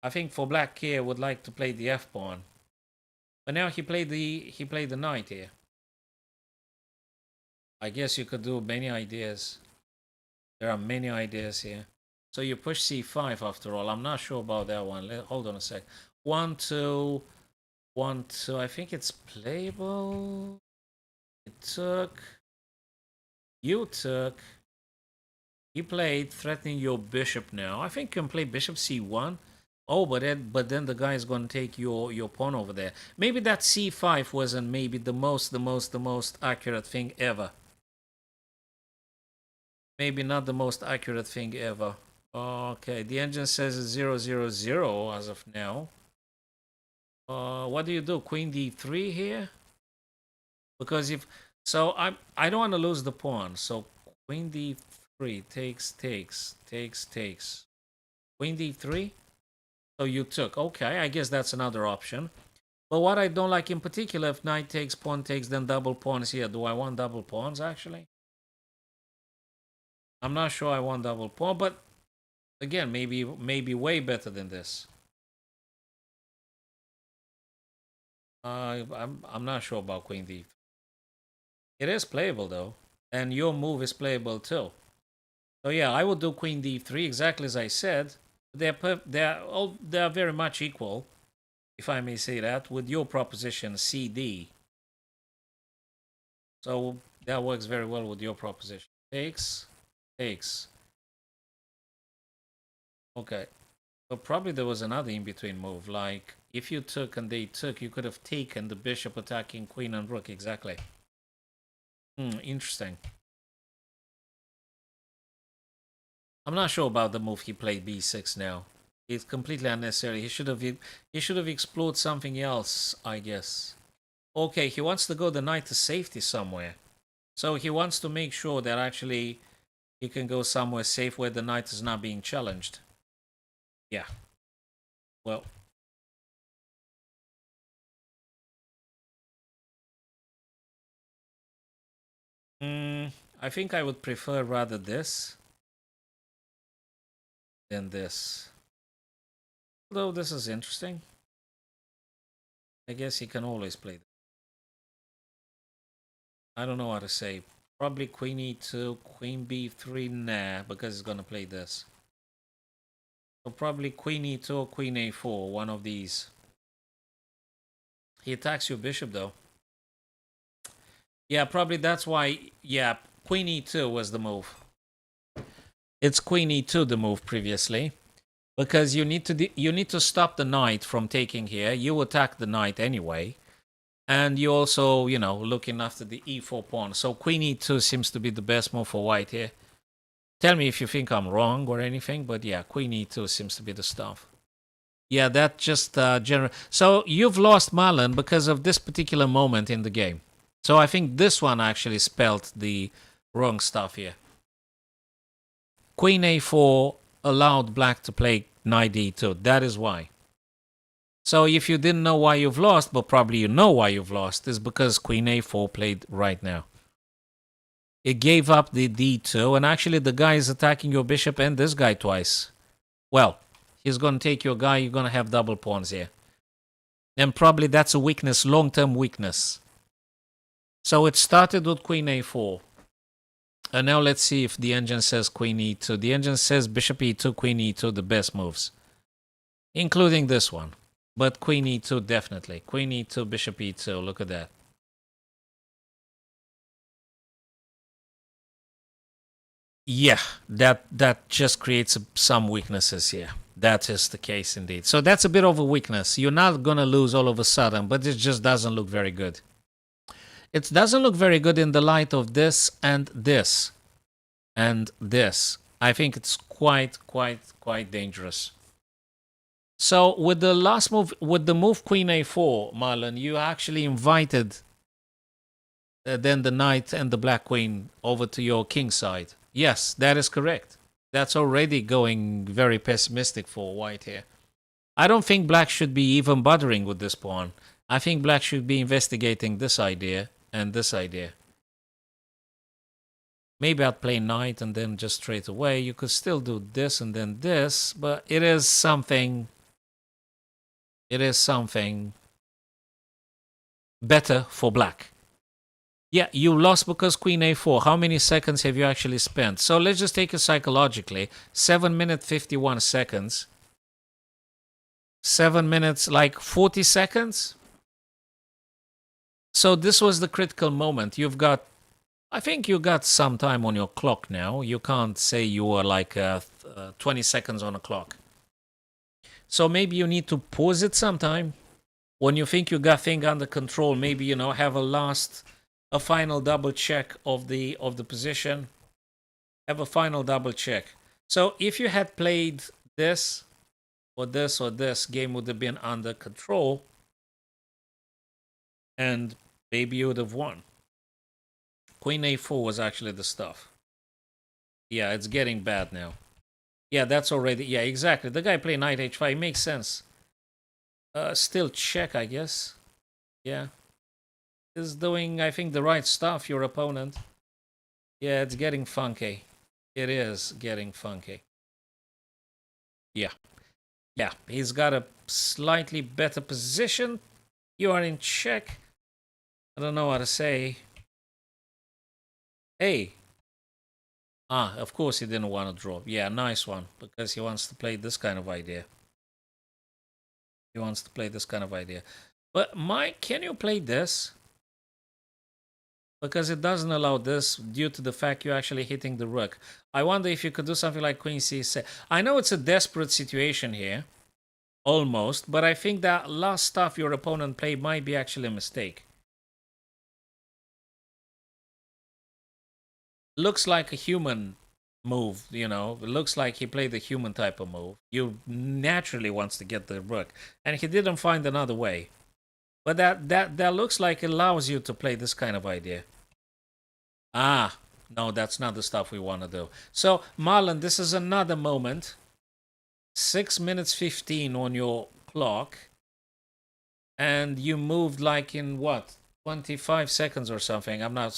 I think for black here would like to play the f pawn, but now he played the knight here. I guess you could do many ideas. There are many ideas here. So you push c5 after all. I'm not sure about that one. Hold on a sec. 1, 2, 1, 2. I think it's playable. It took. You took. He played, threatening your bishop now. I think you can play bishop c1. Oh, but then the guy is going to take your pawn over there. Maybe that c5 wasn't maybe the most accurate thing ever. Maybe not the most accurate thing ever. Okay, the engine says it's 0, 0, 0 as of now. What do you do? Queen d3 here? Because if so, I don't want to lose the pawn. So queen d3 takes. Queen d3. So you took. Okay, I guess that's another option. But what I don't like in particular, if knight takes, pawn takes, then double pawns here. Do I want double pawns actually? I'm not sure I want double pawn, but again, maybe way better than this. I'm not sure about queen d3. It is playable though, and your move is playable too. So yeah, I would do queen d3 exactly as I said. They're very much equal, if I may say that, with your proposition cd. So that works very well with your proposition. Takes. Okay. So probably there was another in-between move, like if you took and they took, you could have taken the bishop attacking queen and rook, exactly. Interesting. I'm not sure about the move he played b6 now. It's completely unnecessary. He should have explored something else, I guess. Okay, he wants to go the knight to safety somewhere. So he wants to make sure that actually he can go somewhere safe where the knight is not being challenged. Yeah. Well. I think I would prefer rather this than this. Although this is interesting. I guess he can always play this. I don't know what to say. Probably queen e2, queen b3, nah, because he's gonna play this. So probably queen e2 or queen a4, one of these. He attacks your bishop though. Yeah, probably that's why, yeah, queen e2 was the move. It's queen e2 the move previously. Because you need to stop the knight from taking here. You attack the knight anyway. And you also, you know, looking after the e4 pawn. So queen e2 seems to be the best move for white here. Tell me if you think I'm wrong or anything, but yeah, queen e2 seems to be the stuff. Yeah, that just general. So you've lost Marlon because of this particular moment in the game. So I think this one actually spelled the wrong stuff here. Queen a4 allowed black to play knight d2. That is why. So if you didn't know why you've lost, but probably you know why you've lost, is because queen a4 played right now. It gave up the d2, and actually the guy is attacking your bishop and this guy twice. Well, he's going to take your guy, you're going to have double pawns here. And probably that's a weakness, long-term weakness. So it started with queen a4. And now let's see if the engine says queen e2. The engine says bishop e2, queen e2, the best moves. Including this one. But queen e2 definitely. Queen e2, bishop e2, look at that. Yeah, that just creates some weaknesses here. That is the case indeed. So that's a bit of a weakness. You're not going to lose all of a sudden, but it just doesn't look very good. It doesn't look very good in the light of this and this. And this. I think it's quite dangerous. So with the last move, with the move queen a4, Marlon, you actually invited then the knight and the black queen over to your king side. Yes, that is correct. That's already going very pessimistic for white here. I don't think black should be even bothering with this pawn. I think black should be investigating this idea and this idea. Maybe I'd play knight and then just straight away. You could still do this and then this, but it is something. It is something better for black. Yeah, you lost because queen a4. How many seconds have you actually spent? So let's just take it psychologically. 7 minutes 51 seconds. 7 minutes, like 40 seconds. So this was the critical moment. You've got, I think you got some time on your clock now. You can't say you were like 20 seconds on a clock. So maybe you need to pause it sometime. When you think you got thing under control, maybe, you know, have a final double check of the position. Have a final double check. So if you had played this or this or this, game would have been under control. And maybe you would have won. Queen a4 was actually the stuff. Yeah, it's getting bad now. Yeah, that's already... Yeah, exactly. The guy played knight h5. It makes sense. Still check, I guess. Yeah. Is doing, I think, the right stuff, your opponent. Yeah, it's getting funky. It is getting funky. Yeah. Yeah, he's got a slightly better position. You are in check. I don't know what to say. Hey. Ah, of course he didn't want to drop. Yeah, nice one. Because he wants to play this kind of idea. He wants to play this kind of idea. But Mike, can you play this? Because it doesn't allow this due to the fact you're actually hitting the rook. I wonder if you could do something like queen c6. I know it's a desperate situation here. Almost. But I think that last stuff your opponent played might be actually a mistake. Looks like a human move, you know. It looks like he played the human type of move. You naturally wants to get the rook. And he didn't find another way. But that looks like it allows you to play this kind of idea. Ah, no, that's not the stuff we want to do. So, Marlon, this is another moment. 6 minutes 15 on your clock. And you moved like in what? 25 seconds or something. I'm not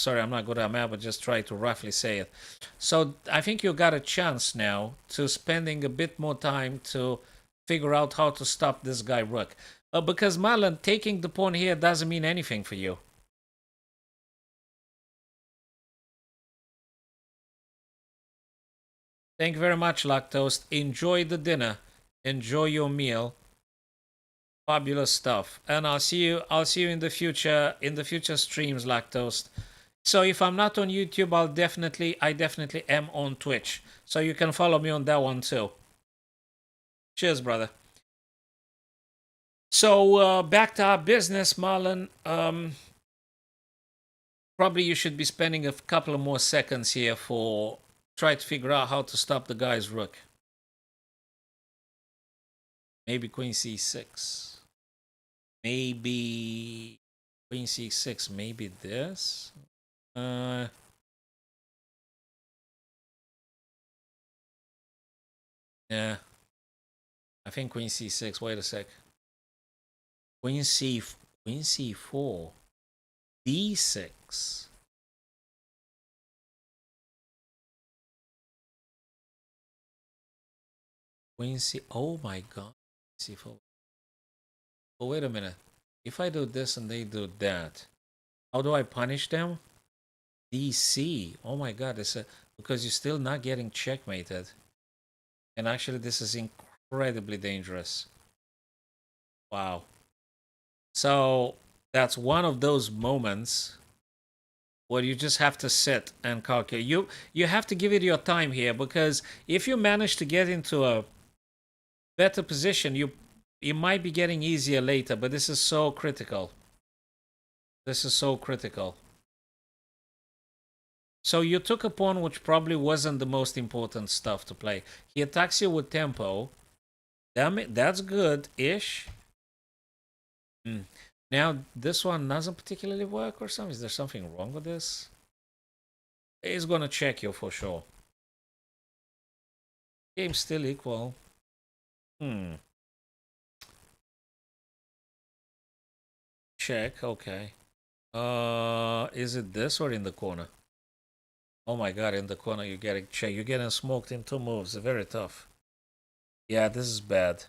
good at math, but just try to roughly say it. So I think you got a chance now to spending a bit more time to figure out how to stop this guy rook. Because Marlon, taking the pawn here doesn't mean anything for you. Thank you very much, Lactose. Enjoy the dinner. Enjoy your meal. Fabulous stuff. And I'll see you in the future streams, Lactose. So if I'm not on YouTube, I definitely am on Twitch. So you can follow me on that one too. Cheers, brother. So back to our business, Marlon. Probably you should be spending a couple of more seconds here for try to figure out how to stop the guy's rook. Maybe queen c6. Maybe queen c6. Maybe this. Yeah. I think queen c6. Wait a sec. Queen c4. d6. Queen c. Oh my god. c4. Oh, wait a minute. If I do this and they do that, how do I punish them? dc. Oh my god. Because you're still not getting checkmated. And actually, this is incredibly dangerous. Wow. So that's one of those moments where you just have to sit and calculate. You have to give it your time here, because if you manage to get into a better position, it might be getting easier later, but this is so critical. This is so critical. So you took a pawn which probably wasn't the most important stuff to play. He attacks you with tempo. Damn it, that's good-ish. Now, this one doesn't particularly work or something. Is there something wrong with this? He's gonna check you for sure. Game's still equal. check. Okay. Is it this or in the corner? Oh my god, in the corner you're getting check. You're getting smoked in 2 moves. Very tough. Yeah, this is bad.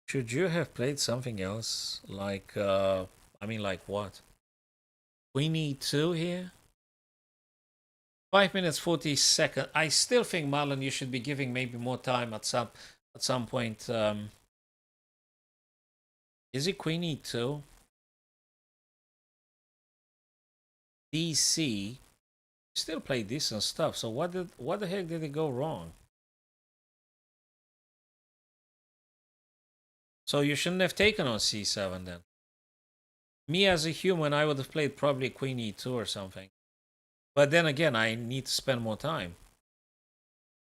Should you have played something else? Like, I mean, like what? Queen e2 here? 5 minutes 40 seconds. I still think, Marlon, you should be giving maybe more time at some point. Is it Queen e2? DC still play decent stuff. So what the heck did it go wrong? So you shouldn't have taken on c7 then. Me as a human, I would have played probably Queen e2 or something. But then again, I need to spend more time.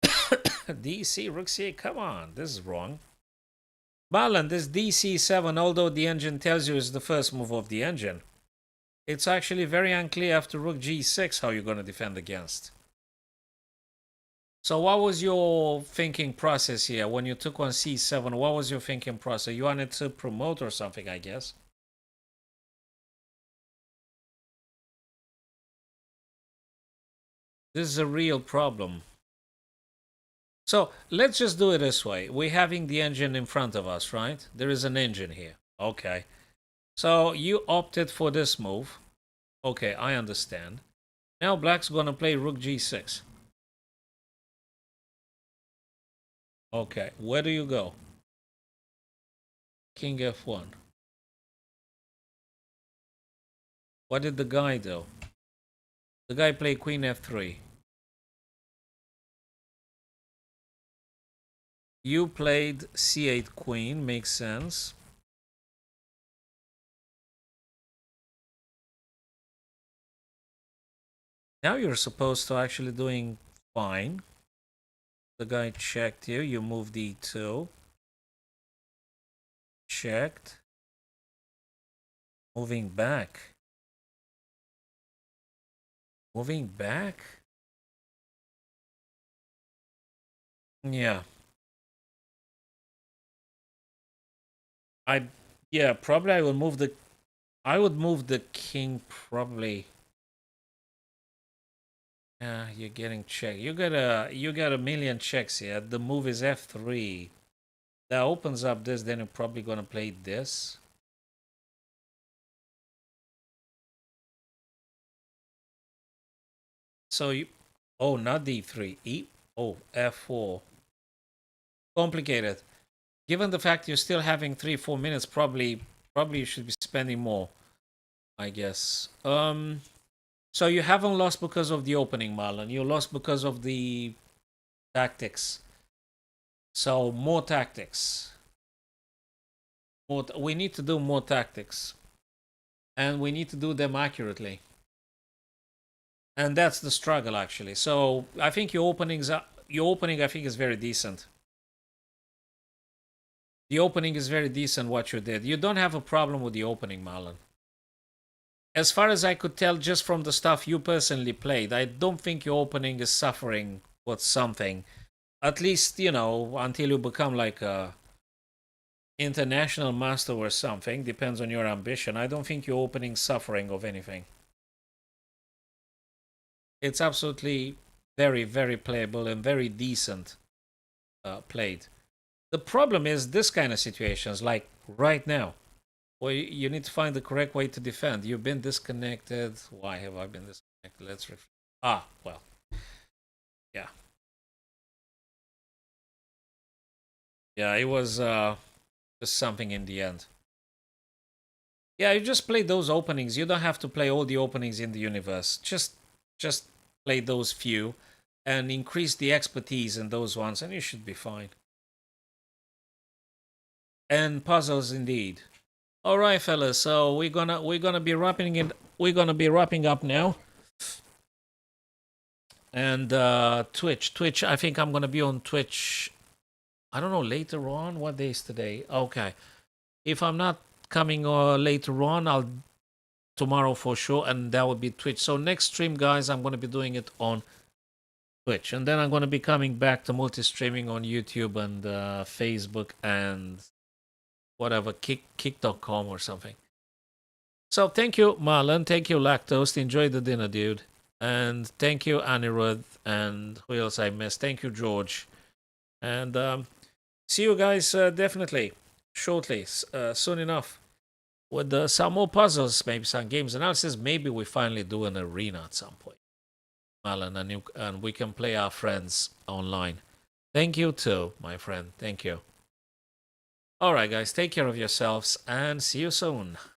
DC, Rook c8, come on, this is wrong. Marlon, this DC7, although the engine tells you is the first move of the engine, it's actually very unclear after Rook g6 how you're going to defend against. So what was your thinking process here when you took on c7? What was your thinking process? You wanted to promote or something, I guess. This is a real problem. So let's just do it this way. We're having the engine in front of us, right? There is an engine here. Okay. So you opted for this move. Okay, I understand. Now black's going to play Rook g6. Okay, where do you go? King f1. What did the guy do? The guy played Queen f3. You played c8 Queen, makes sense. Now you're supposed to actually doing fine. The guy checked you, you moved e2. Checked. Moving back. Moving back? Yeah. Yeah, probably I would move the king probably. Yeah, you're getting checked. You got a million checks here. The move is f3. That opens up this, then you're probably gonna play this. So you oh, not d3. f4. Complicated. Given the fact you're still having 3-4 minutes, probably you should be spending more, I guess. So you haven't lost because of the opening, Marlon. You lost because of the tactics. So more tactics. We need to do more tactics. And we need to do them accurately. And that's the struggle, actually. So I think your opening, I think, is very decent. The opening is very decent, what you did. You don't have a problem with the opening, Marlon. As far as I could tell, just from the stuff you personally played, I don't think your opening is suffering with something. At least, until you become like a international master or something. Depends on your ambition. I don't think your opening suffering of anything. It's absolutely very, very playable and very decent played. The problem is this kind of situations, like right now, where you need to find the correct way to defend. You've been disconnected. Why have I been disconnected? Let's refresh. Well, yeah. Yeah, it was just something in the end. Yeah, you just play those openings. You don't have to play all the openings in the universe. Just play those few and increase the expertise in those ones, and you should be fine. And puzzles indeed. All right, fellas. So we're gonna be wrapping it. We're gonna be wrapping up now. And Twitch. I think I'm gonna be on Twitch. I don't know, later on. What day is today? Okay. If I'm not coming later on, I'll tomorrow for sure, and that would be Twitch. So next stream, guys, I'm gonna be doing it on Twitch, and then I'm gonna be coming back to multi-streaming on YouTube and Facebook and whatever, kick.com or something. So thank you, Marlon. Thank you, Lactose. Enjoy the dinner, dude. And thank you, Anirudh. And who else I missed? Thank you, George. And see you guys definitely shortly, soon enough, with some more puzzles, maybe some games analysis. Maybe we finally do an arena at some point, Marlon, and we can play our friends online. Thank you too, my friend. Thank you. All right, guys, take care of yourselves and see you soon.